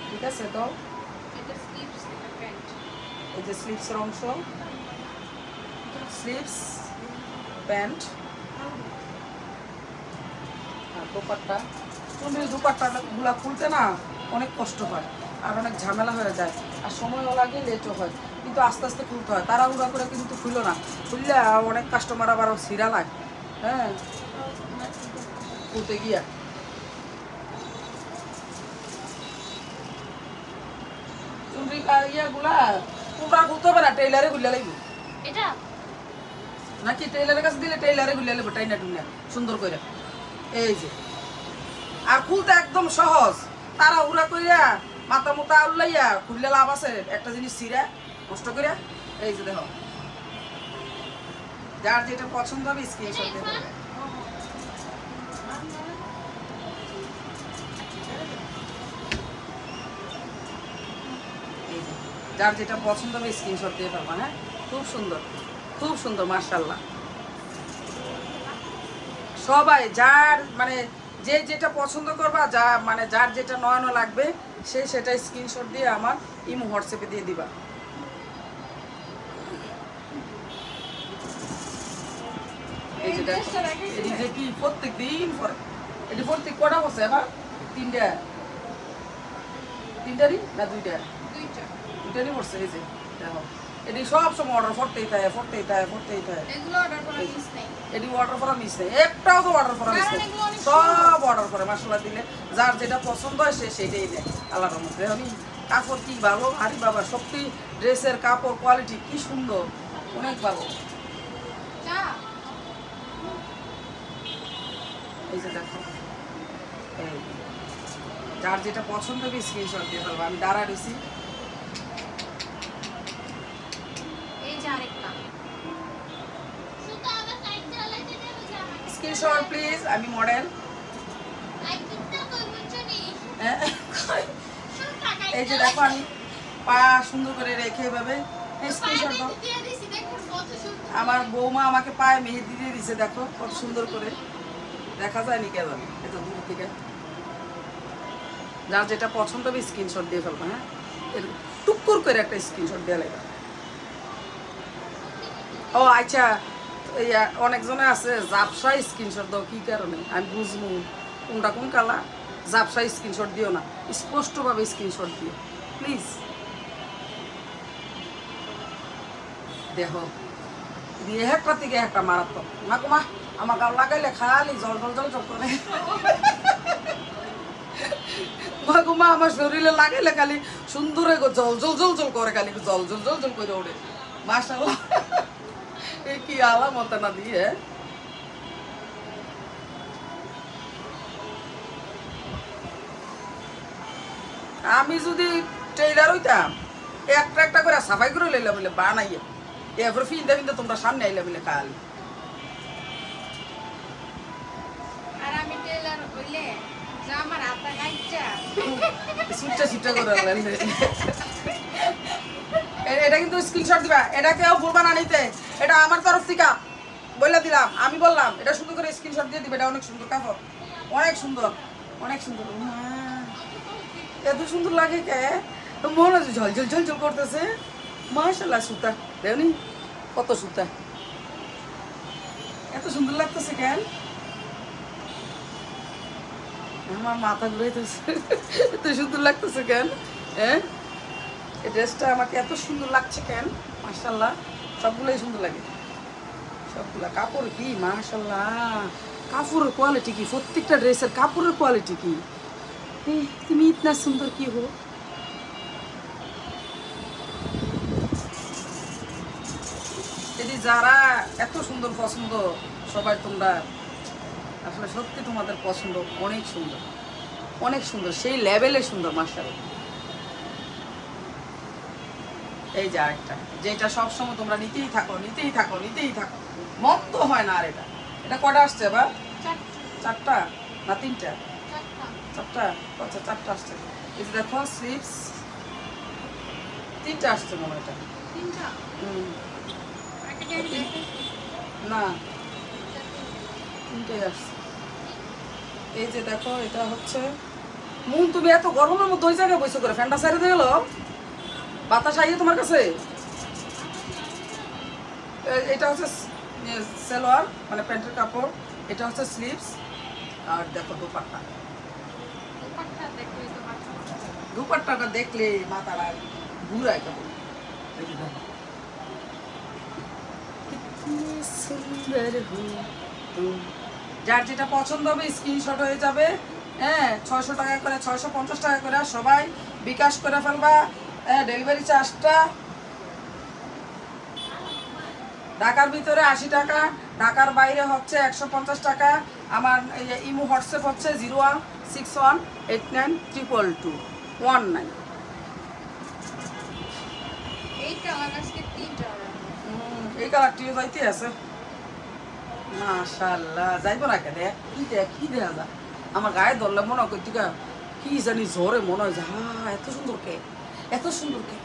ঠিক আছে? তো এই যে স্লিভসের অংশ, স্লিভস, প্যান্ট, আর দোপাট্টা। দুপাট্টাগুলা খুলতে না অনেক কষ্ট হয়, আর অনেক ঝামেলা হয়ে যায়, আর সময়ও লাগে, লেটও হয়, কিন্তু আস্তে আস্তে খুলতে হয়। তাড়াহুড়া করে কিন্তু খুললো না, খুললে অনেক কাস্টমার আবার ছিঁড়া লাগে। হ্যাঁ, খুলতে গিয়া ইয়েগুলা তোমরা খুলতে হবে না, টেইলারে খুললে লাগবে। এটা নাকি টেইলারের কাছে দিলে টেইলারে খুললে লাগবে, টাইনা টুইনা সুন্দর করে। এই যে, আর খুলতে একদম সহজ, তাড়াহুড়া কইরা মাথা মোটা উল্লাইয়া খুললে লাভ আছে? একটা জিনিস ছিঁড়া নষ্ট করিয়া। এই যে দেখো, যার যেটা পছন্দ হবে স্ক্রিনশট দিয়ে দেবে। যার যেটা পছন্দ হবে স্ক্রিনশট দিয়ে পাবা। হ্যাঁ, খুব সুন্দর, খুব সুন্দর, মাশাআল্লাহ। সবাই যার মানে যে যেটা পছন্দ করবা, যার যেটা নয়ন লাগবে সে সেটা স্ক্রিনশট দিয়ে আমার ইমো হোয়াটসঅ্যাপে দিয়ে দিবা। এই যে দেখো, এটি যে কি প্রত্যেক দিন পরে, এটি প্রত্যেক কটা বসে এবার? তিনটারই না দুইটারই পড়ছে। এই যে দেখো, এটি সব সময় অর্ডার করতেই থাকে। এটি অর্ডার করা মিস নেই, একটাও তো অর্ডার করা মিস নেই, সব অর্ডার করে মাসাল্লাহ দিলে। যার যেটা পছন্দ হয় সে সেটাই নেয় আল্লাহর মধ্যে। আমি কাপড় কি ভালো, আরে বাবা, সত্যি ড্রেসের কাপড় কোয়ালিটি কি সুন্দর, অনেক ভালো। এই যে দেখো, যার যেটা পছন্দ হবে স্ক্রিনশট দিয়ে ফেলবো। আমি দাঁড়া রয়েছি। স্ক্রিনশট প্লিজ, আমি মডেল। এই যে দেখো, আমি পা সুন্দর করে রেখে এভাবে স্ক্রিনশট দাও। আমার বৌমা আমাকে পায়ে মেহেদি দিয়ে দিছে, দেখো কত সুন্দর করে, দেখা যায়নি কেন এত দূর থেকে। যার যেটা পছন্দ হবে স্ক্রিনশট দিয়ে ফেলবো। হ্যাঁ, টুকুর করে একটা স্ক্রিনশট দিয়ে লাগবে। ও আচ্ছা, অনেকজনে আছে জাপসা স্ক্রিনশট দাও, কি কারণে আমি বুঝবো কোনটা কোন কালার। জাপসা স্ক্রিনশট দিও না, স্পষ্টভাবে স্ক্রিনশট দিও প্লিজ। দেখো দিয়ে একটা থেকে একটা মারাত্মক মা কুমা, আমার গাও লাগাইলে খালি জল জল জল জল করে। মা কুমা আমার শরীরে লাগাইলে খালি সুন্দর জল জল জল জল করে, খালি জল জল জল জল করে ওঠে। মাশাআল্লাহ, এ কি আলামত না দিয়ে। আমি যদি ট্রেলার হইতাম একটা একটা করে সাফাই করে লইলাম বলে বানাইয়া, এরপর ফিনতে ফিনতে তোমরা সামনে আইলে বলে কাল। আর আমি টেলার হইলে যা আমার হাতে গাইছা সুটটা সুটটা করে এটা কিন্তু স্ক্রিনশট দিবা, এটা কেউ ভুলবা না নিতে, এটা আমার তরফ থেকে বলে দিলাম, আমি বললাম এটা সুন্দর করে স্ক্রিনশট দিয়ে দিবে। এটা অনেক সুন্দর কাপড়, অনেক সুন্দর, অনেক সুন্দর। এত সুন্দর লাগে কে, মনে হচ্ছে ঝলঝল ঝলঝল করতেছে। মাশাআল্লাহ, সুতা দেখনি কত সুতা, এত সুন্দর লাগতেছে কেন? আমার মাথা ঘুরাইতেছে, এত সুন্দর লাগতেছে কেন? হ্যাঁ, এই ড্রেসটা আমাকে এত সুন্দর লাগছে কেন? মাশাআল্লাহ, সবগুলোই সুন্দর লাগে, সবগুলা। কাপড় কি মাশাআল্লাহ, কাপড়ের কোয়ালিটি কি, প্রত্যেকটা ড্রেসের কাপড়ের কোয়ালিটি কি। তুমি ইতনা সুন্দর কি হো। যদি যারা এত সুন্দর পছন্দ, সবাই তোমরা আসলে সত্যি তোমাদের পছন্দ অনেক সুন্দর, অনেক সুন্দর, সেই লেভেলে সুন্দর। মাশাআল্লাহ, এই যে আরেকটা, যেটা সবসময় তোমরা নিতেই থাকো নিতেই থাকো নিতেই থাকো, মন তো হয় না। আর এটা এটা কটা আসছে এবার? চারটা না তিনটা? চারটা, আচ্ছা চারটা আসছে। এই যে দেখো স্লিভস তিনটা আসছে মনে হয়। এটা না, তিনটাই আসছে। এই যে দেখো, এটা হচ্ছে মুন। তুমি এত গরমের মধ্যে ওই জায়গায় বসে করে ফ্যানটা সাইডে দিয়ে গেল, বাতাস আইয়ে তোমার কাছে। এটা হচ্ছে সালোয়ার, মানে প্যান্টের কাপড়। এটা হচ্ছে স্লিভস। আর দেখো দুপাট্টা, দুপাট্টাটা দেখলে মাথাটা ঘুরায় কেমন। যার যেটা পছন্দ হবে স্ক্রিনশট হয়ে যাবে। হ্যাঁ, 600 টাকা করে, 650 টাকা করে সবাই বিকাশ করে ফেলবা। ডেলিভারি চার্জটা ঢাকার ভিতরে 80 টাকা, ঢাকার বাইরে হচ্ছে 150 টাকা। আমার ইমো হোয়াটসঅ্যাপ হচ্ছে 0161892219। এই কালারটিও যাইতে আছে। মাশাআল্লাহ, যাইব না কেন? কি দেখ কি দেখা যায় আমার গায়ে ধরলে মনে হয় কি জানি জ্বরে মনে হয় যে হ্যাঁ এত সুন্দর কে, এত সুন্দর কে,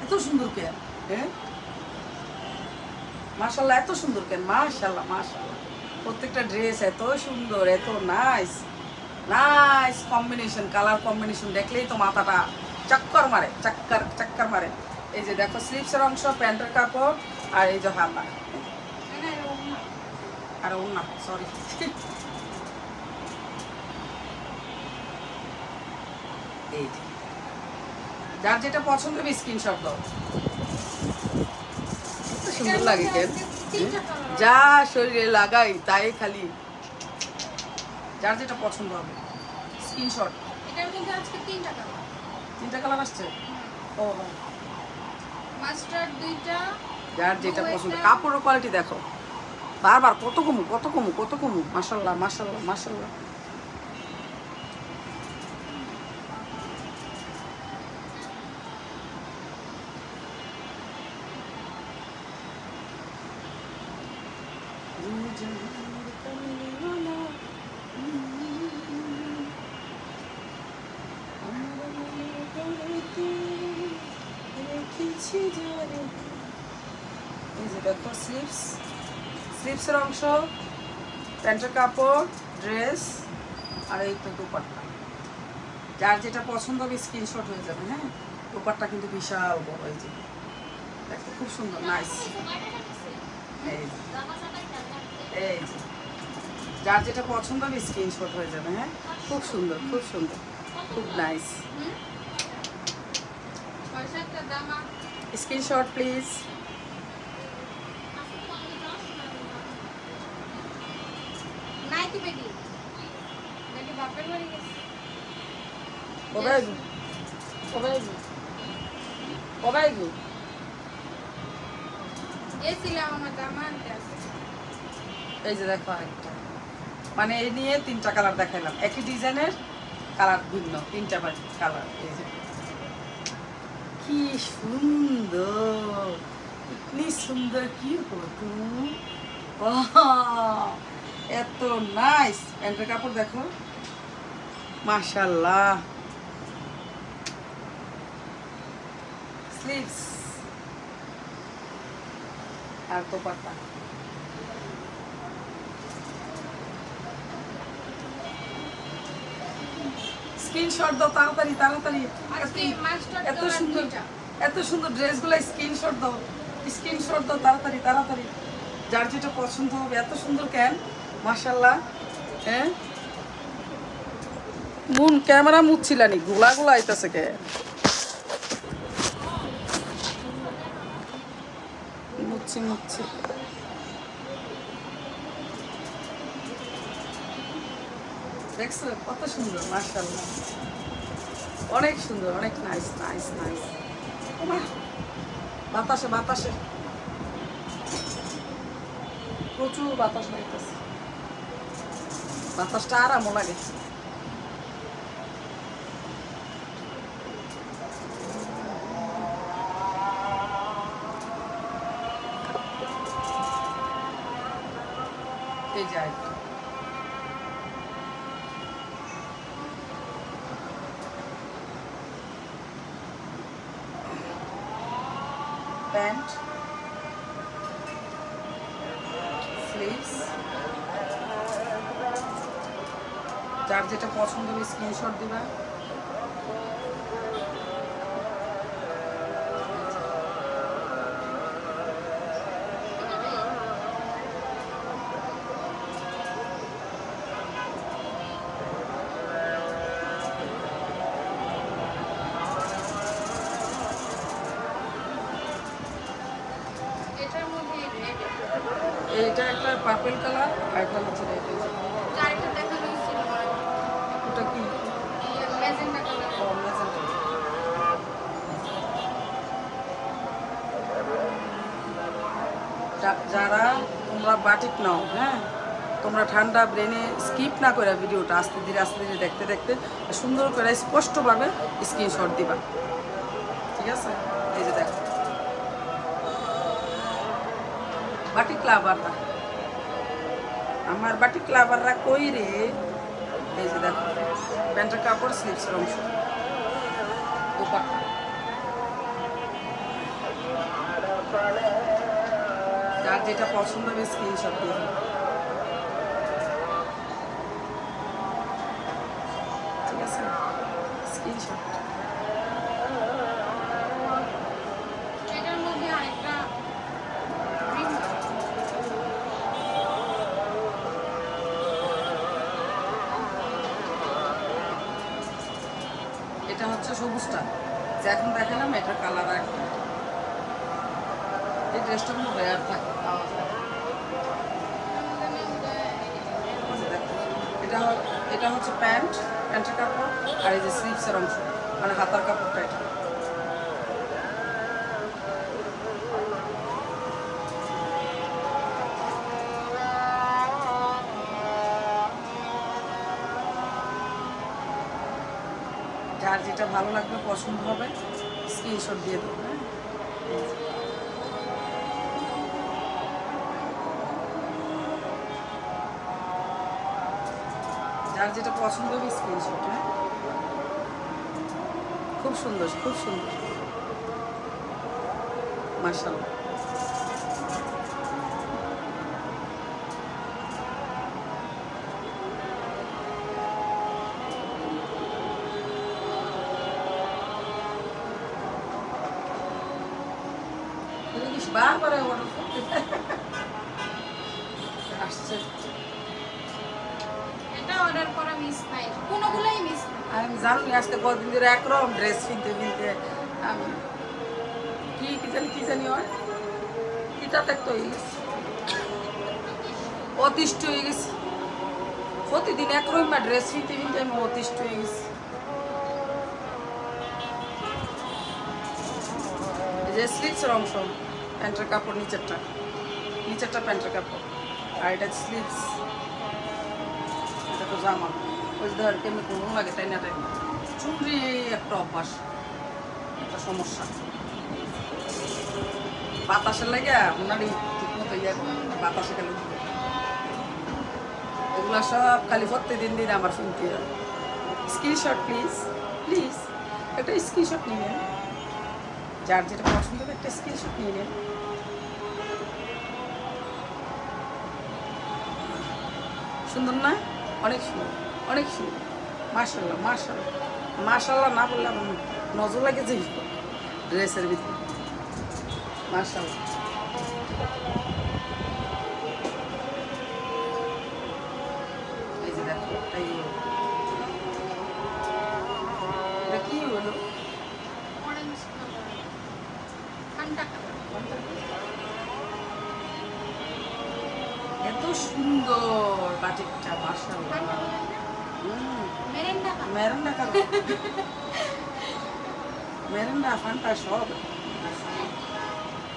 এত সুন্দর কে। হ্যাঁ মাশাআল্লাহ, এত সুন্দর কেন? মাশাআল্লাহ মাশাআল্লাহ, প্রত্যেকটা ড্রেস এত সুন্দর, এত nice nice combination, colour combination দেখলেই তো মাথাটা চক্কর মারে, চক্কর চক্কর মারে। এই যে দেখো স্লিভসের অংশ, প্যান্টের কাপড়, আর এই যে হাতা, আর ওন্না, সরি। এই যে যার যেটা পছন্দ হবে স্ক্রিনশট দাও। সুন্দর লাগে কেন? যা শরীরে লাগাই তাই খালি, যার যেটা পছন্দ হবে স্ক্রিনশট। এটার মধ্যে আজকে তিনটা কালার আসছে। ও মাস্টার্ড দুইটা, যার যেটা পছন্দ। কাপড়ের কোয়ালিটি দেখো, বারবার কত কমু কত কমু কত কমু। মাশাআল্লাহ মাশাআল্লাহ মাশাআল্লাহ। এই যে দেখো স্লিভস, স্লিভসের অংশ, প্যান্টের কাপড়, ড্রেস, আর এই তো দুপাট্টা। যার যেটা পছন্দ হবে স্ক্রিনশট হয়ে যাবে। হ্যাঁ, দুপাট্টা কিন্তু বিশাল বড়, এই যে দেখো খুব সুন্দর নাইস। এই যে, এই যে। যার যেটা পছন্দ হবে স্ক্রিনশট হয়ে যাবে। হ্যাঁ, খুব সুন্দর, খুব সুন্দর, খুব নাইস। Screenshot please. কবে আসবি? কবে আসবি? কবে আসবি? এই যে দেখো আরেকটা, মানে এই নিয়ে 3টা কালার দেখাইলাম, একই ডিজাইনের কালার ভিন্ন, 3টা কালার। এই যে কি সুন্দর, ইতনি সুন্দর কি হতো, এত নাইস। প্যান্টের কাপড় দেখো, মাশাআল্লাহ। স্লিভস আর দোপাট্টা। স্ক্রিনশট দাও তাড়াতাড়ি তাড়াতাড়ি। এত সুন্দর, এত সুন্দর ড্রেসগুলো স্ক্রিনশট দাও, স্ক্রিনশট দাও তাড়াতাড়ি তাড়াতাড়ি। যার যেটা পছন্দ হবে। এত সুন্দর কেন, মাশাআল্লাহ। হ্যাঁ, মুন ক্যামেরা মুচ্ছিলানি, গোলা গোলা আইতাছে কে? মুচ্ছি মুচ্ছি। দেখছো কত সুন্দর, মাশাআল্লাহ, অনেক সুন্দর, অনেক নাইস নাইস নাইস। বাতাসে বাতাসে প্রচুর বাতাস লাগতেছে, বাতাসটা আরামও লাগে। এই যে আরেকটা, প্যান্ট, স্লিভস। যার যেটা পছন্দ হবে স্ক্রিনশট দিবা। এটা একটা পার্পল কালার আর একটা হচ্ছে রেড। ওটা কি? ও, ম্যাজেন্টা। যারা তোমরা বাটিক নাও, হ্যাঁ, তোমরা ঠান্ডা ব্রেনে স্কিপ না করে ভিডিওটা আস্তে ধীরে দেখতে দেখতে সুন্দর করে স্পষ্টভাবে স্ক্রিনশট দিবা, ঠিক আছে? এই যে দেখো বাটিক লাভাররা, আমার বাটিক লাভাররা কই রে? এই যে দেখো প্যান্টের কাপড়, স্লিভসের অংশ, দোপাট্টা। যার যেটা পছন্দ হবে স্ক্রিনশট দিয়ে দিন, ঠিক আছে? স্ক্রিনশট। এটা হচ্ছে সবুজটা, যে এখন দেখালাম, এটার কালার একটা। এই ড্রেসটা কোনো রেয়ার থাকে, পাওয়া যায়। এটা হচ্ছে প্যান্ট, প্যান্টের কাপড়, আর এই যে স্লিভসের অংশ, মানে হাতার কাপড়টা এটা। যার যেটা ভালো লাগবে, পছন্দ হবে, স্ক্রিনশট দিয়ে দেবো। হ্যাঁ, যার যেটা পছন্দ হবে স্ক্রিনশট। হ্যাঁ, খুব সুন্দর, খুব সুন্দর, মাশাআল্লাহ। বারবার অর্ডার করতে আসছে। এটা অর্ডার করা মিস নাই, কোনোগুলাই মিস নাই। আমি জানি আজকে কদিন ধরে একরকম ড্রেস কিনতে কিনতে আমি কি জানি হয় কিটাতে তো হয়ে গেছে, অতিষ্ঠ হয়ে গেছে। প্রতিদিন একরকম ড্রেস কিনতে কিনতে আমি অতিষ্ঠ হয়ে গেছি। এই যে স্লিপসের অংশ, প্যান্টের কাপড়, নিচেরটা প্যান্টের কাপড়, আর এটা স্লিপস, এটা তো জামা। ওই ধর কেমনি কোনো লাগে তাই না চুনরি একটা অভ্যাস, একটা সমস্যা। বাতাসের লাগে ওনারই ঠিক মতো ইয়ে বাতাসে গেলে এগুলা সব খালি প্রত্যেকদিন দিন আমার শুনতে হয়। স্ক্রিনশট প্লিজ, একটা স্ক্রিনশট নিয়ে নেন, যার যেটা পছন্দ হবে একটা স্ক্রিনশট নিয়ে নেন। সুন্দর না? অনেক সুন্দর, অনেক সুন্দর। মাশাআল্লাহ মাশাআল্লাহ মাশাআল্লাহ না বললে আমার নজর লাগে যে ড্রেসের ভিতরে। মাশাআল্লাহ। এই যে দেখো, এটা কি হলো? অরেঞ্জ কালার, ঠান্ডা কালার। এত সুন্দর বাটিকটা, মাশাআল্লাহ। Mirinda colour. Mirinda colour, Mirinda Fanta সব।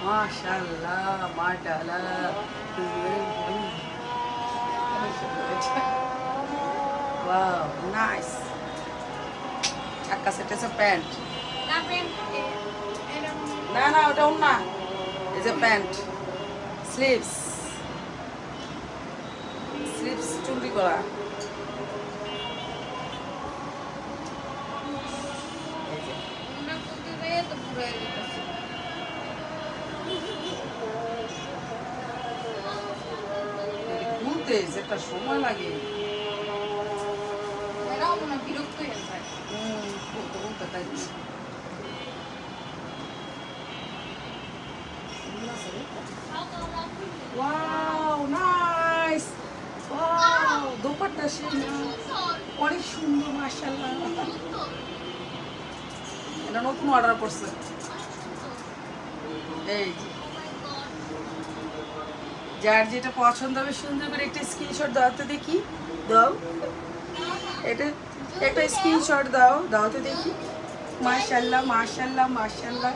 মাশাআল্লাহ মাশাআল্লাহ। Wow nice. চাক্কা সেটে প্যান্ট, না প্যান্ট এরকম না না ওটা না, এই যে প্যান্ট, স্লিভস চুরি করা। আমরা করতে গিয়ে তো পুরো যেতেছে। খুলতে যেটা সময় লাগে, এরাও মনে হয় বিরক্ত হয়ে যায়। খুলতে খুলতে তাই। ওয়াও নাইস, ওয়াও দোপাট্টা অনেক সুন্দর, মাশাআল্লাহ। এটা নতুন অর্ডার করছে। এই যার যেটা পছন্দ হবে সুন্দর করে একটা স্ক্রিনশট দাও তো দেখি, দাও এটা একটা স্ক্রিনশট দাও তো দেখি। মাশাআল্লাহ মাশাআল্লাহ মাশাআল্লাহ।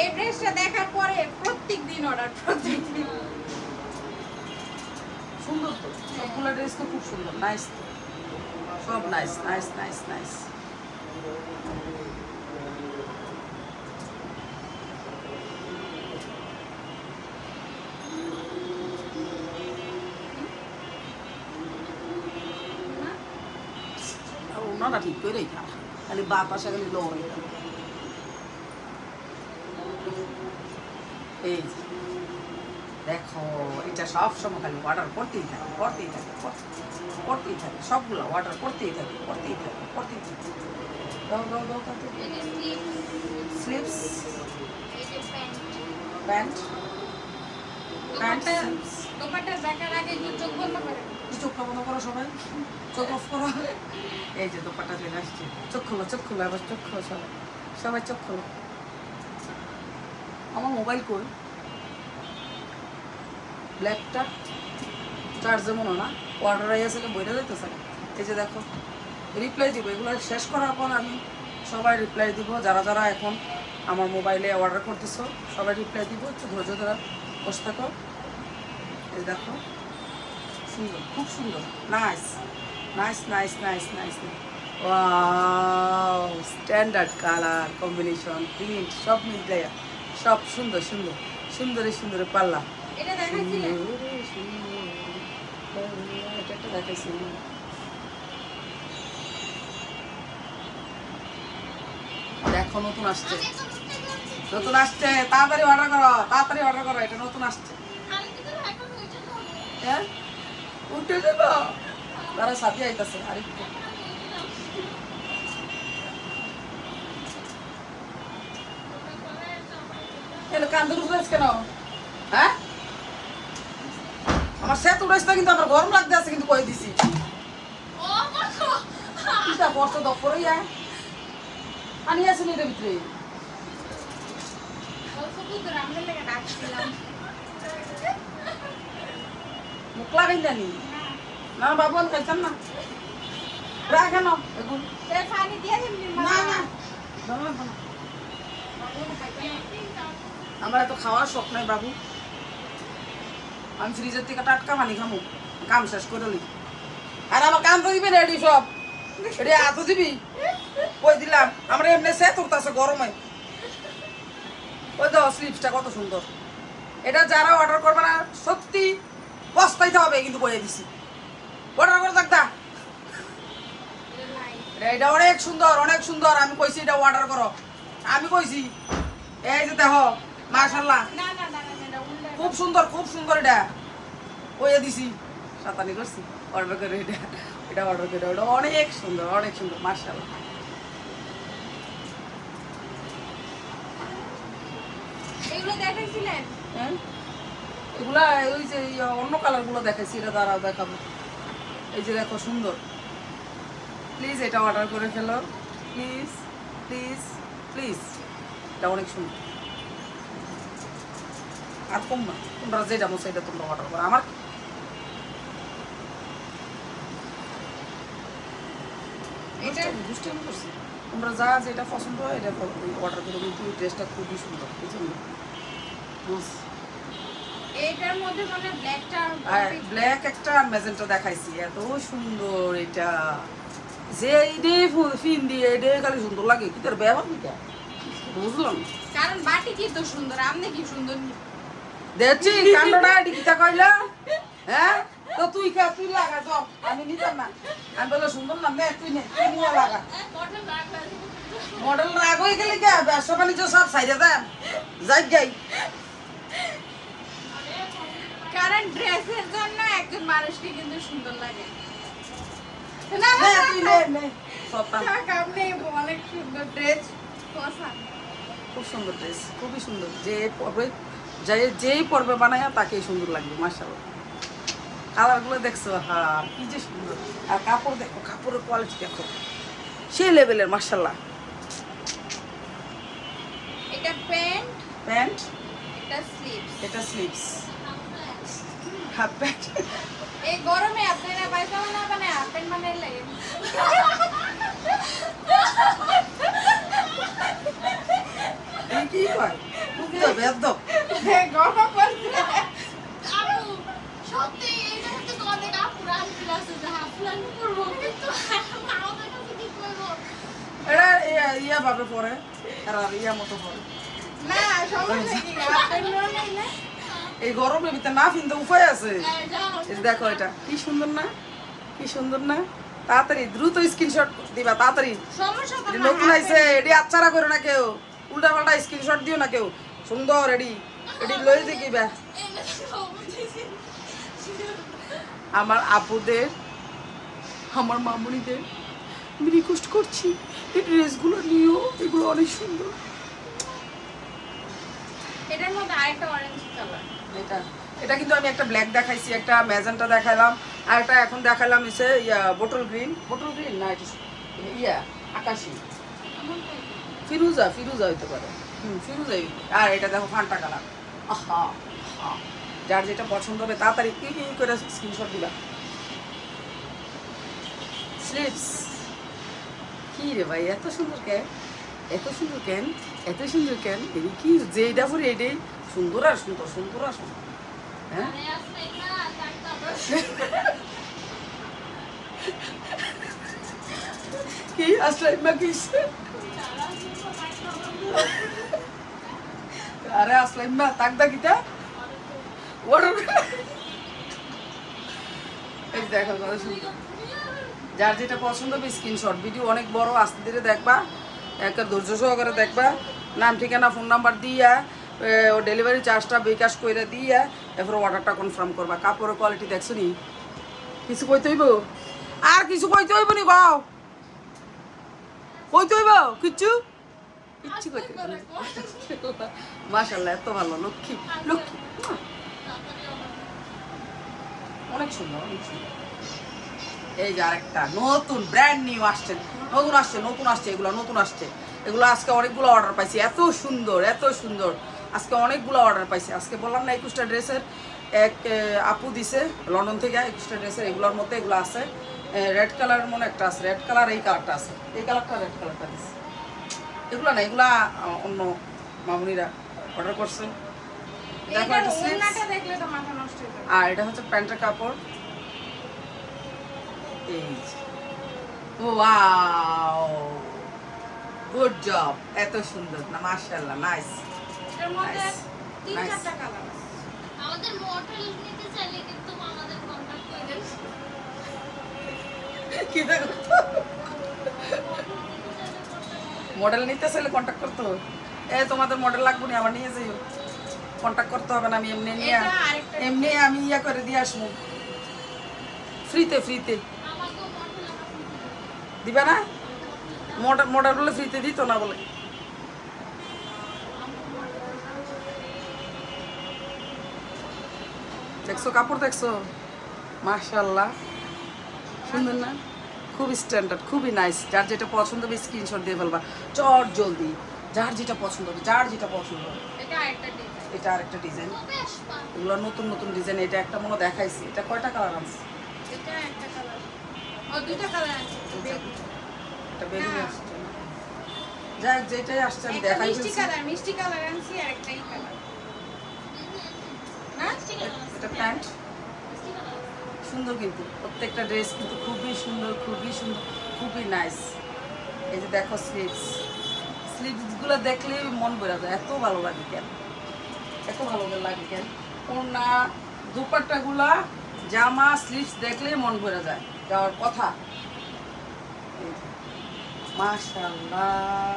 এই ড্রেসটা দেখার পরে প্রত্যেকদিন অর্ডার, প্রত্যেকদিন। সুন্দর তো সবগুলো ড্রেস তো খুব সুন্দর, নাইস, সব নাইস নাইস নাইস নাইস। ওনারা ঠিক করে রেখা খালি বাতাসে খালি লো হয়ে গেল। এই যে দেখো, এটা সব সময় খালি অর্ডার করতেই থাকে সবগুলো অর্ডার করতেই থাকে। দাও স্লিপস, প্যান্ট, দোপাট্টা দেখার আগে একটু চোখ বন্ধ করে। চোখটা বন্ধ করো সবাই, চোখ অফ করো। এই যে দোপাট্টা চলে আসছে, চোখ খোলো আবার চোখ খোলো সবাই চোখ খোলো। আমার মোবাইল কই? ব্ল্যাকটা চার্জে মনে না, অর্ডার আইয়াছে বইটা যাইতেছে। এই যে দেখো, রিপ্লাই দিব, এগুলো শেষ করার পর আমি সবাই রিপ্লাই দিব। যারা এখন আমার মোবাইলে অর্ডার করতেছো সবাই রিপ্লাই দিব, একটু ধৈর্য ধরা বসে থাকো। এই দেখো সুন্দর, খুব সুন্দর, nice nice nice nice nice. Wow standard colour combination, print সব মিলে সব সুন্দর সুন্দর পাল্লা। এটা দেখাইছিলেন? এটা দেখাইছি। দেখো নতুন আসছে, তাড়াতাড়ি অর্ডার করো, এটা নতুন আসছে। হ্যাঁ উঠে দেবো, তারা সাথে আইতাছে আরেকটু। কান্দুর কেন? হ্যাঁ আমার সেট উঠাইছে কিন্তু আমার গরম লাগতে আছে কিন্তু কই দিছি কিটা বর্ষ দপরে পানি আছে এর ভিতরে মুখ লাগাই জানি না বাবু আমি খাইতাম না রাখেন না না আমার এত খাওয়ার শখ নাই বাবু আমি ফ্রিজের থেকে টাটকা পানি খামো কাম শেষ করে লি আর আমার কাম তো দিবি না এটি সব এটি এত দিবি কই দিলাম আমরা এমনি সে তুলতেছে গরমে ওই তো স্লিপসটা কত সুন্দর এটা যারা অর্ডার করবে না সত্যি পস্তাইতে হবে কিন্তু কয়ে দিছি অর্ডার করে থাকতা এটা অনেক সুন্দর আমি কইছি এটা অর্ডার করো আমি কইছি এই যে দেখো মাশাআল্লাহ খুব সুন্দর এটা কইয়ে দিছি সাতানি করছি অর্ডার করে এটা অর্ডার করে ওটা অনেক সুন্দর মাশাআল্লাহ এগুলো দেখাইছিলেন হ্যাঁ এগুলা ওই যে অন্য কালারগুলো দেখাইছি এটা দাঁড়াও দেখাবো এই যে দেখো সুন্দর প্লিজ এটা অর্ডার করে ফেলো প্লিজ প্লিজ প্লিজ এটা অনেক সুন্দর আর কম না তোমরা যেটা মতো এটা তোমরা অর্ডার করো আমার তোমরা যা যেটা পছন্দ হয় এটা অর্ডার করো কিন্তু এই ড্রেসটা খুবই সুন্দর বুঝলি এটার মধ্যে মানে ব্ল্যাক একটা আর ম্যাজেন্টা দেখাইছি এত সুন্দর এটা যে এইডে ফিন দিয়ে এইডে খালি সুন্দর লাগে কি তোর ব্যবহার কি বুঝলাম কারণ বাটি কি তো সুন্দর আপনি কি সুন্দর দেখছি কান্ডটা ডিকিটা কইলা হ্যাঁ তো তুই লাগা তো আমি নিতাম না আমি বলে সুন্দর না নে তুই নিয়ে লাগা মডেল রাগ হয়ে গেলে কি ব্যবসা বাণিজ্য সব সাইডে দেন যাই কারণ ড্রেসের জন্য একজন মানুষকে কিন্তু সুন্দর লাগে অনেক সুন্দর ড্রেস খুব সুন্দর ড্রেস খুবই সুন্দর যেই পর্বে বানায় তাকেই সুন্দর লাগবে মাশাআল্লাহ কালারগুলো দেখছো হ্যাঁ কি যে সুন্দর আর কাপড় দেখো কাপড়ের কোয়ালিটি দেখো সেই লেভেলের মাশাআল্লাহ এটা প্যান্ট এটা স্লিভস হাফ প্যান্ট এই গরমে আপনারা পায়জামা না বানায় হাফ প্যান্ট বানাই লাগে এই কি কয় তুমি তো বেদ্দ গরম পড়ছে আপু সত্যি এইটা হচ্ছে অনেক আপুরান ক্লাসে যে হাফ প্যান্ট পরবো কিন্তু আমাদের কাছে কি করবো এটা ইয়া ভাবে পরে আর ইয়া মতো পরে না সমস্যা কি হাফ প্যান্ট বানাই না এই গরমের ভিতরে না ফিনতে উপায় আছে এই দেখো এটা কি সুন্দর না তাড়াতাড়ি দ্রুত স্ক্রিনশট দিবা তাড়াতাড়ি সমস্যা তো না নতুন আইছে এডি আচ্ছারা করো না কেউ উল্টা পাল্টা স্ক্রিনশট দিও না কেউ সুন্দর এডি লই দেখিবা আমার আপুদের আমার মামুনিদের আমি রিকোয়েস্ট করছি এই ড্রেসগুলো নিও এগুলো অনেক সুন্দর এটার মধ্যে আরেকটা অরেঞ্জ কালার এটা কিন্তু আমি একটা ব্ল্যাক দেখাইছি একটা ম্যাজেন্টা দেখাইলাম আর একটা এখন দেখাইলাম এসে বোটল গ্রিন না এটা আকাশি ফিরুজা হইতে পারে ফিরুজাই আর এটা দেখো ফান্টা কালার আহা যার যেটা পছন্দ হবে তাড়াতাড়ি করে স্ক্রিনশট দিবা স্লিপস কি রে ভাই এত সুন্দর কেন এই কি যেটা পরে এটাই সুন্দর হ্যাঁ কি আসলে কিসে আরে আসলে তাকদা কিটা এই দেখো কত সুন্দর যার যেটা পছন্দ হবে স্ক্রিনশট ভিডিও অনেক বড় আস্তে ধীরে দেখবা একটা ধৈর্য সহকারে দেখবা নাম ঠিকানা ফোন নাম্বার দিয়া ও ডেলিভারি চার্জটা বিকাশ করে দিয়া এরপর অর্ডারটা কনফার্ম করবা কাপড়ের কোয়ালিটি দেখছো নি কিছু কইতে হইব আর কিছু কইতে হইব নি বাও কইতে হইব কিচ্ছু কইতে মাশাআল্লাহ এত ভালো লক্ষ্মী অনেক সুন্দর, অনেক সুন্দর। এই যে আরেকটা নতুন ব্র্যান্ড নিউ আসছে, নতুন আসছে, এগুলো নতুন আসছে। এগুলো আজকে অনেকগুলো অর্ডার পাইছি, এত সুন্দর এত সুন্দর। আজকে অনেকগুলো অর্ডার পাইছি। আজকে বললাম না 21টা ড্রেসের এক আপু দিছে লন্ডন থেকে 21টা ড্রেসের। এগুলোর মধ্যে এগুলো আছে, রেড কালারের মনে একটা আছে, রেড কালার এই কালারটা আছে, এই কালারটা রেড কালারটা দিছে। এগুলো না, এগুলা অন্য মামুনিরা অর্ডার করছে। দেখো এটার এটা স্লিভস, ওড়নাটা দেখলে তো মাথা নষ্ট হয়ে যাবে। আর এটা হচ্ছে প্যান্টের কাপড়। এই ওয়াও, গুড জব, এত সুন্দর না, মাশাআল্লাহ, নাইস। এটার মধ্যে Nice. 3-4টা কালার আছে। আমাদের মডেল নিতে চাইলে কিন্তু আমাদের কন্টাক্ট করে কি দেখো, মডেল নিতে চাইলে কন্ট্যাক্ট করতে হবে। তোমাদের মডেল লাগবে না, আমার নিয়ে যাইও, কন্ট্যাক্ট করতে হবে না। আমি এমনি নিয়ে এটা আরেকটা এমনি আমি ইয়া করে দিয়ে আসবো, ফ্রিতে ফ্রিতে আমাকেও মডেল দিবে না। মডেল বলে ফ্রিতে দিত না বলে। দেখছো কাপড়, দেখছো, মাশাআল্লাহ, সুন্দর না? খুব স্ট্যান্ডার্ড, খুবই নাইস। যার যেটা পছন্দ হবে স্ক্রিনশট দিয়ে ফেলবা চট জলদি। যার যেটা পছন্দ হবে, যার যেটা পছন্দ হবে। এটা আরেকটা ডিজাইন। এটা আরেকটা ডিজাইন, কবে আসবা? এগুলো নতুন নতুন ডিজাইন। এটা একটা মনে দেখাইছি। এটা কয়টা কালার আছে? এটা একটা কালার, ও দুইটা কালার আছে। এটা বেরিয়ে না। আসছে, যাই যেটাই আসছে আমি একটা দেখাই মিষ্টি কালার আনছি আর একটা এই কালার। না ঠিক আছে এটা প্যান্ট সুন্দর, কিন্তু প্রত্যেকটা ড্রেস কিন্তু খুবই সুন্দর, খুবই সুন্দর, খুবই নাইস। এই যে দেখো স্লিভসগুলো দেখলে মন ভরে যায়, এত ভালো লাগে কেন, এত ভালো লাগে কেন। ওড়না দুপাট্টাগুলা জামা স্লিভস দেখলে মন ভরে যায়, যাওয়ার কথা। মাশাআল্লাহ,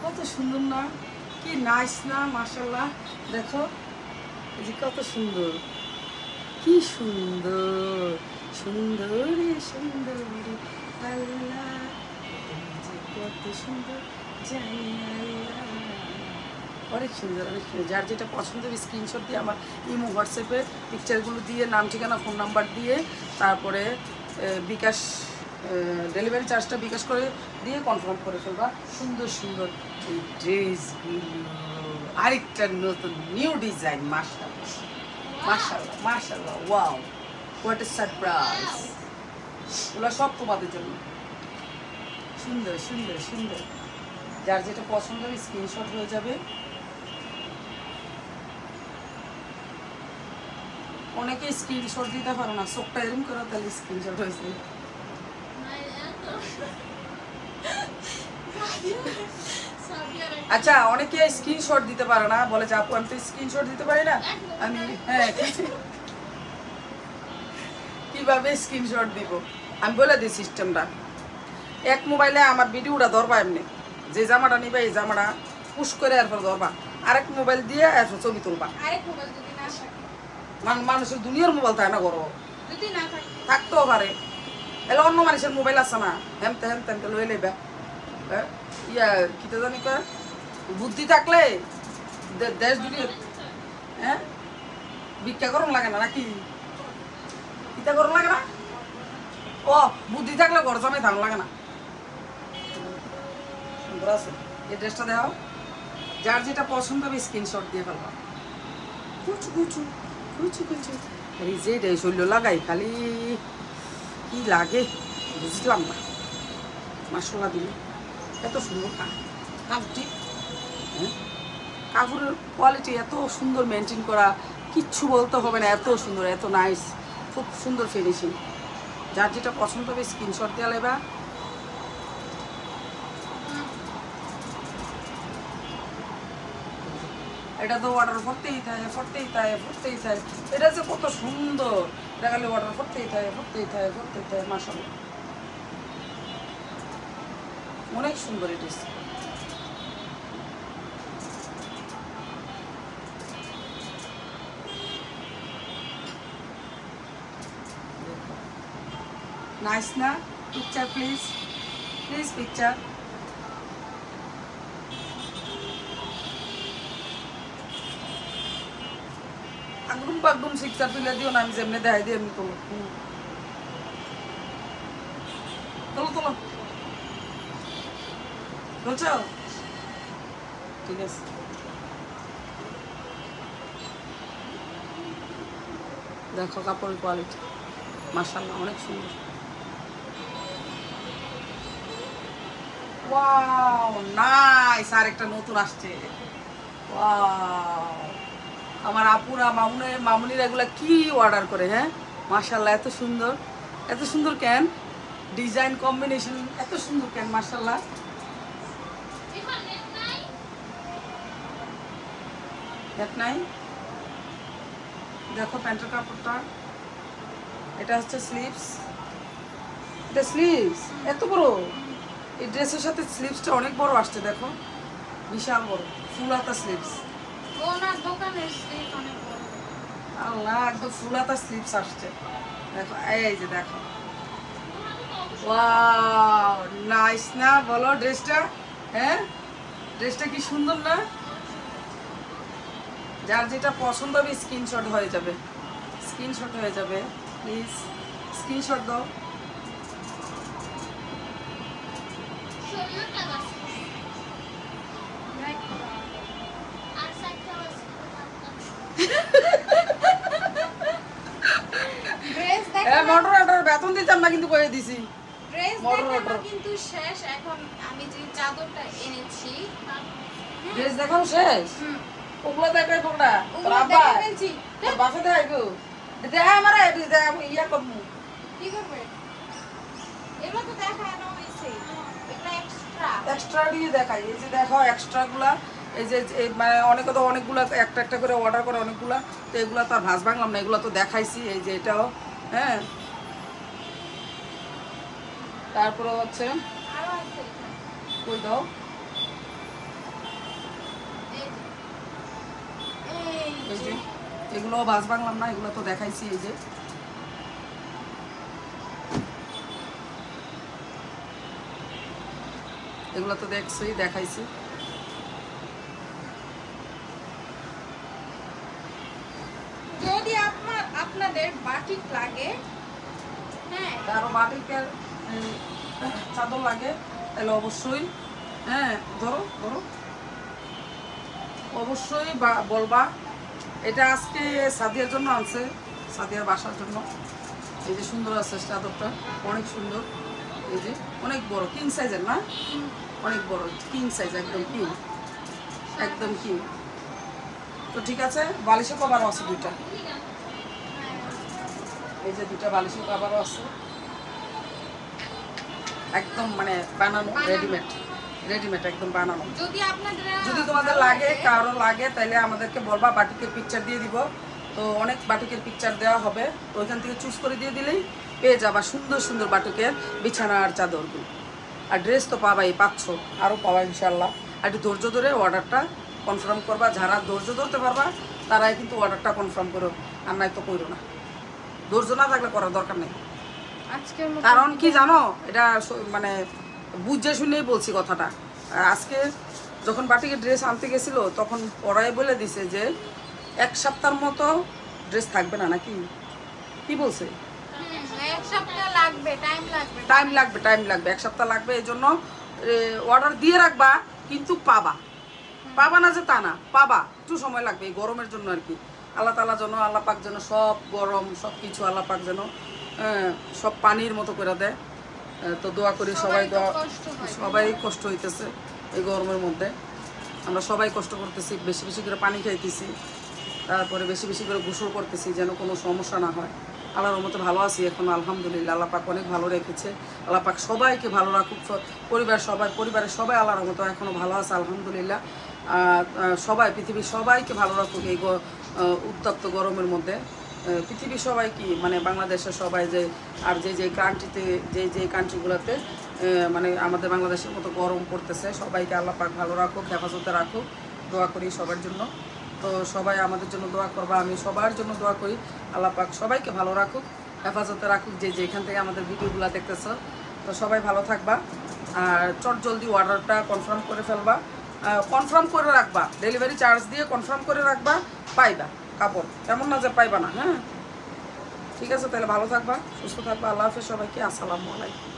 কত সুন্দর না, কি নাইস না, মাশাআল্লাহ। দেখো এই যে কত সুন্দর, কি সুন্দর, সুন্দরী সুন্দরী আল্লাহ, এই যে কত সুন্দর জানি আল্লাহ। অনেক সুন্দর, অনেক সুন্দর। যার যেটা পছন্দ হবে স্ক্রিনশট দিয়ে আমার ইমো হোয়াটসঅ্যাপে পিকচারগুলো দিয়ে, নাম ঠিকানা ফোন নাম্বার দিয়ে, তারপরে বিকাশ ডেলিভারি চার্জটা বিকাশ করে দিয়ে কনফার্ম করে ফেলবা। সুন্দর সুন্দর এই ড্রেসগুলো, আরেকটা নতুন নিউ ডিজাইন, মাশাআল্লাহ মাশাআল্লাহ মাশাআল্লাহ, ওয়াও, হোয়াট এ সারপ্রাইজ। ওগুলো সব তোমাদের জন্য, সুন্দর সুন্দর সুন্দর। যার যেটা পছন্দ হবে স্ক্রিনশট হয়ে যাবে। অনেকে স্ক্রিনশট দিতে পারো না, চোখটা এরকম করো তাহলে স্ক্রিনশট হয়েছে। আচ্ছা, অনেকে স্ক্রিনশট দিতে পারে না, বলে যে আপু আমি তো স্ক্রিনশট দিতে পারি না। আমি কিভাবে স্ক্রিনশট দিব আমি বলে দিই সিস্টেমটা। এক মোবাইলে আমার ভিডিওটা ধরবা, এমনি যে জামাটা নিবা এই জামাটা পুশ করে এরপর ধরবা, আরেক মোবাইল দিয়ে এরপর ছবি তুলবা। আরেক মোবাইল যদি না থাকে, মানুষের দুনিয়ার মোবাইল থাকে না, করো যদি না থাকে থাকতেও পারে, এলে অন্য মানুষের মোবাইল আছে না, হেমতে হেমতে হেমতে লই লইবা। ইয়া কিটা জানি কয়, বুদ্ধি থাকলে দেশ দুনিয়া, হ্যাঁ ভিক্ষা করুন লাগে না নাকি, কিটা করুন লাগে না। ও বুদ্ধি থাকলে ঘর জমে থাকুন লাগে না। সুন্দর আছে এই ড্রেসটা, দেখাও। যার যেটা পছন্দ হবে স্ক্রিনশট দিয়ে ফেলবা। কুচু কুচু কুচু কুচু, এই যে শৈল্য লাগাই খালি কি লাগে বুঝলাম না। মশলা দিলে এত সুন্দর কাপড়টি, হ্যাঁ কাপড়ের কোয়ালিটি এত সুন্দর, মেনটেন করা, কিচ্ছু বলতে হবে না, এত সুন্দর, এত নাইস, খুব সুন্দর ফিনিশিং। যার যেটা পছন্দ হবে স্ক্রিনশট দিয়ে লেবা। এটা তো অর্ডার করতেই থাকে, করতেই থাকে, করতেই থাকে। এটা যে কত সুন্দর, দেখালে অর্ডার করতেই থাকে, করতেই থাকে, করতেই থাকে। মাশাআল্লাহ, অনেক সুন্দর এটা। নাইস না? Picture please, please picture. একদম একদম সিক্সার তুলে দিও না, আমি যেমনি দেখাই দিই এমনি তোলো। তোলো তোলো, বলছো ঠিক আছে। দেখো কাপড়ের কোয়ালিটি মাশাআল্লাহ অনেক সুন্দর। ওয়াও নাইস, আর একটা নতুন আসছে। ওয়াও, আমার আপুরা মামুনিরা এগুলা কি অর্ডার করে, হ্যাঁ মাশাআল্লাহ, এত সুন্দর, এত সুন্দর কেন ডিজাইন কম্বিনেশন, এত সুন্দর কেন মাশাআল্লাহ। দেখ নাই, দেখো প্যান্টের কাপড়টা, এটা হচ্ছে স্লিভস, এটা স্লিভস এত বড়, এই ড্রেসের সাথে স্লিভসটা অনেক বড় আসছে, দেখো বিশাল বড় ফুল হাতা স্লিভস। ওনার দোকানের স্লিপ অনেক বড়। আল্লাহ, একদম ফুল হাতা স্লিভস আসছে, দেখো এই যে দেখো। ওয়াও নাইস না বলো ড্রেসটা, হ্যাঁ ড্রেসটা কি সুন্দর না? যার যেটা পছন্দ হবে স্ক্রিনশট হয়ে যাবে, স্ক্রিনশট হয়ে যাবে, প্লিজ স্ক্রিনশট দাও। ড্রেস হ্যাঁ মডারেটর বেতন দিতাম না কিন্তু কয়ে দিছি। Dress Moderator। দেখানো কিন্তু শেষ। এখন আমি যে চাদরটা এনেছি ড্রেস দেখানো শেষ, ওগুলো দেখাই তোমরা ওগুলো দেখে ফেলছি। তোর বাসা দেখাই গো, দেখা আমার ইয়া করবো। কি করবে? এগুলো তো দেখানো হয়েছে, এগুলো এক্সট্রা। এক্সট্রা দিয়ে দেখাই, এই যে দেখো এক্সট্রা গুলা, এই যে মানে অনেকে তো অনেকগুলা একটা একটা করে অর্ডার করে অনেকগুলা, তো এগুলো তো আর ভাজ ভাঙলাম না, এগুলো তো দেখাইছি। এই যে এটাও, হ্যাঁ তারপরে হচ্ছে আরো আছে এখানে। কই দাও, এই এই যে যে এগুলো ভাজ ভাঙলাম না, এগুলো তো দেখাইছি। এই যে এগুলো তো দেখছি দেখাইছি। যদি আপনাদের বাটিক লাগে, হ্যাঁ আরো বাটিকের চাদর লাগে তাহলে অবশ্যই, হ্যাঁ ধরো ধরো অবশ্যই বলবা। এটা আজকে সাদিয়ার জন্য আনছে, সাদিয়ার বাসার জন্য। এই যে সুন্দর আছে চাদরটা, অনেক সুন্দর। এই যে অনেক বড় কিং সাইজের না, অনেক বড় কিং সাইজ, একদম কিং, একদম কিং। তো ঠিক আছে, বালিশের কভারও আছে দুইটা, এই যে দুইটা বালিশের কভারও আছে, একদম মানে বানানো, রেডিমেড, রেডিমেড একদম বানানো। যদি তোমাদের লাগে, কারো লাগে, তাহলে আমাদেরকে বলবা, বাটিকের পিকচার দিয়ে দিব। তো অনেক বাটিকের পিকচার দেওয়া হবে, তো ওইখান থেকে চুজ করে দিয়ে দিলেই পেয়ে যাবা সুন্দর সুন্দর বাটিকের বিছানার চাদরগুলো। আর ড্রেস তো পাবাই, পাচ্ছ, আরও পাবা ইনশাল্লাহ। আর একটু ধৈর্য ধরে অর্ডারটা কনফার্ম করবা, যারা ধৈর্য ধরতে পারবা তারাই কিন্তু অর্ডারটা কনফার্ম করো, আর নাই তো করো না। ধৈর্য না থাকলে করার দরকার নেই। আজকের মতো কারণ কি জানো, এটা মানে বুঝে শুনেই বলছি কথাটা। আজকে যখন বাটিকে ড্রেস আনতে গেছিল, তখন ওরাই বলে দিছে যে 1 সপ্তাহের মতো ড্রেস থাকবে না, নাকি কি বলছে? এক সপ্তাহ লাগবে, টাইম লাগবে। টাইম লাগবে, টাইম লাগবে, 1 সপ্তাহ লাগবে। এই জন্য অর্ডার দিয়ে রাখবা, কিন্তু পাবা, পাবা না যে তা না, পাবা, একটু সময় লাগবে এই গরমের জন্য আর কি। আল্লাহ তাআলা যেন, আল্লাহ পাক যেন সব গরম সব কিছু আল্লাহ পাক যেন সব পানির মতো করে দেয়। তো দোয়া করি, সবাই দোয়া, সবাই কষ্ট হইতেছে এই গরমের মধ্যে, আমরা সবাই কষ্ট করতেছি, বেশি বেশি করে পানি খাইতেছি, তারপরে বেশি বেশি করে গোসল করতেছি, যেন কোনো সমস্যা না হয়। আল্লাহর মতো ভালো আছি এখন আলহামদুলিল্লাহ, আল্লাহ পাক অনেক ভালো রেখেছে। আল্লাহ পাক সবাইকে ভালো রাখুক, পরিবারের সবাই আল্লাহর মতো এখনও ভালো আছে আলহামদুলিল্লাহ। সবাই, পৃথিবীর সবাইকে ভালো রাখুক এই উত্তপ্ত গরমের মধ্যে। পৃথিবীর সবাই কি মানে বাংলাদেশের সবাই, যে আর যে কান্ট্রিতে, যে কান্ট্রিগুলোতে মানে আমাদের বাংলাদেশের মতো গরম পড়তেছে, সবাইকে আল্লাহ পাক ভালো রাখুক, হেফাজতে রাখুক, দোয়া করি সবার জন্য। তো সবাই আমাদের জন্য দোয়া করবা, আমি সবার জন্য দোয়া করি, আল্লাহ পাক সবাইকে ভালো রাখুক, হেফাজতে রাখুক, যেখান থেকে আমাদের ভিডিওগুলো দেখতেছো। তো সবাই ভালো থাকবা, আর চট জলদি অর্ডারটা কনফার্ম করে ফেলবা, কনফার্ম করে রাখবা, ডেলিভারি চার্জ দিয়ে কনফার্ম করে রাখবা, পাইবা। কাপড়, তেমন না যে পাইবা না। হ্যাঁ ঠিক আছে, তাহলে ভালো থাকবা, সুস্থ থাকবা। আল্লাহ হাফেজ সবাইকে, আসসালামু আলাইকুম।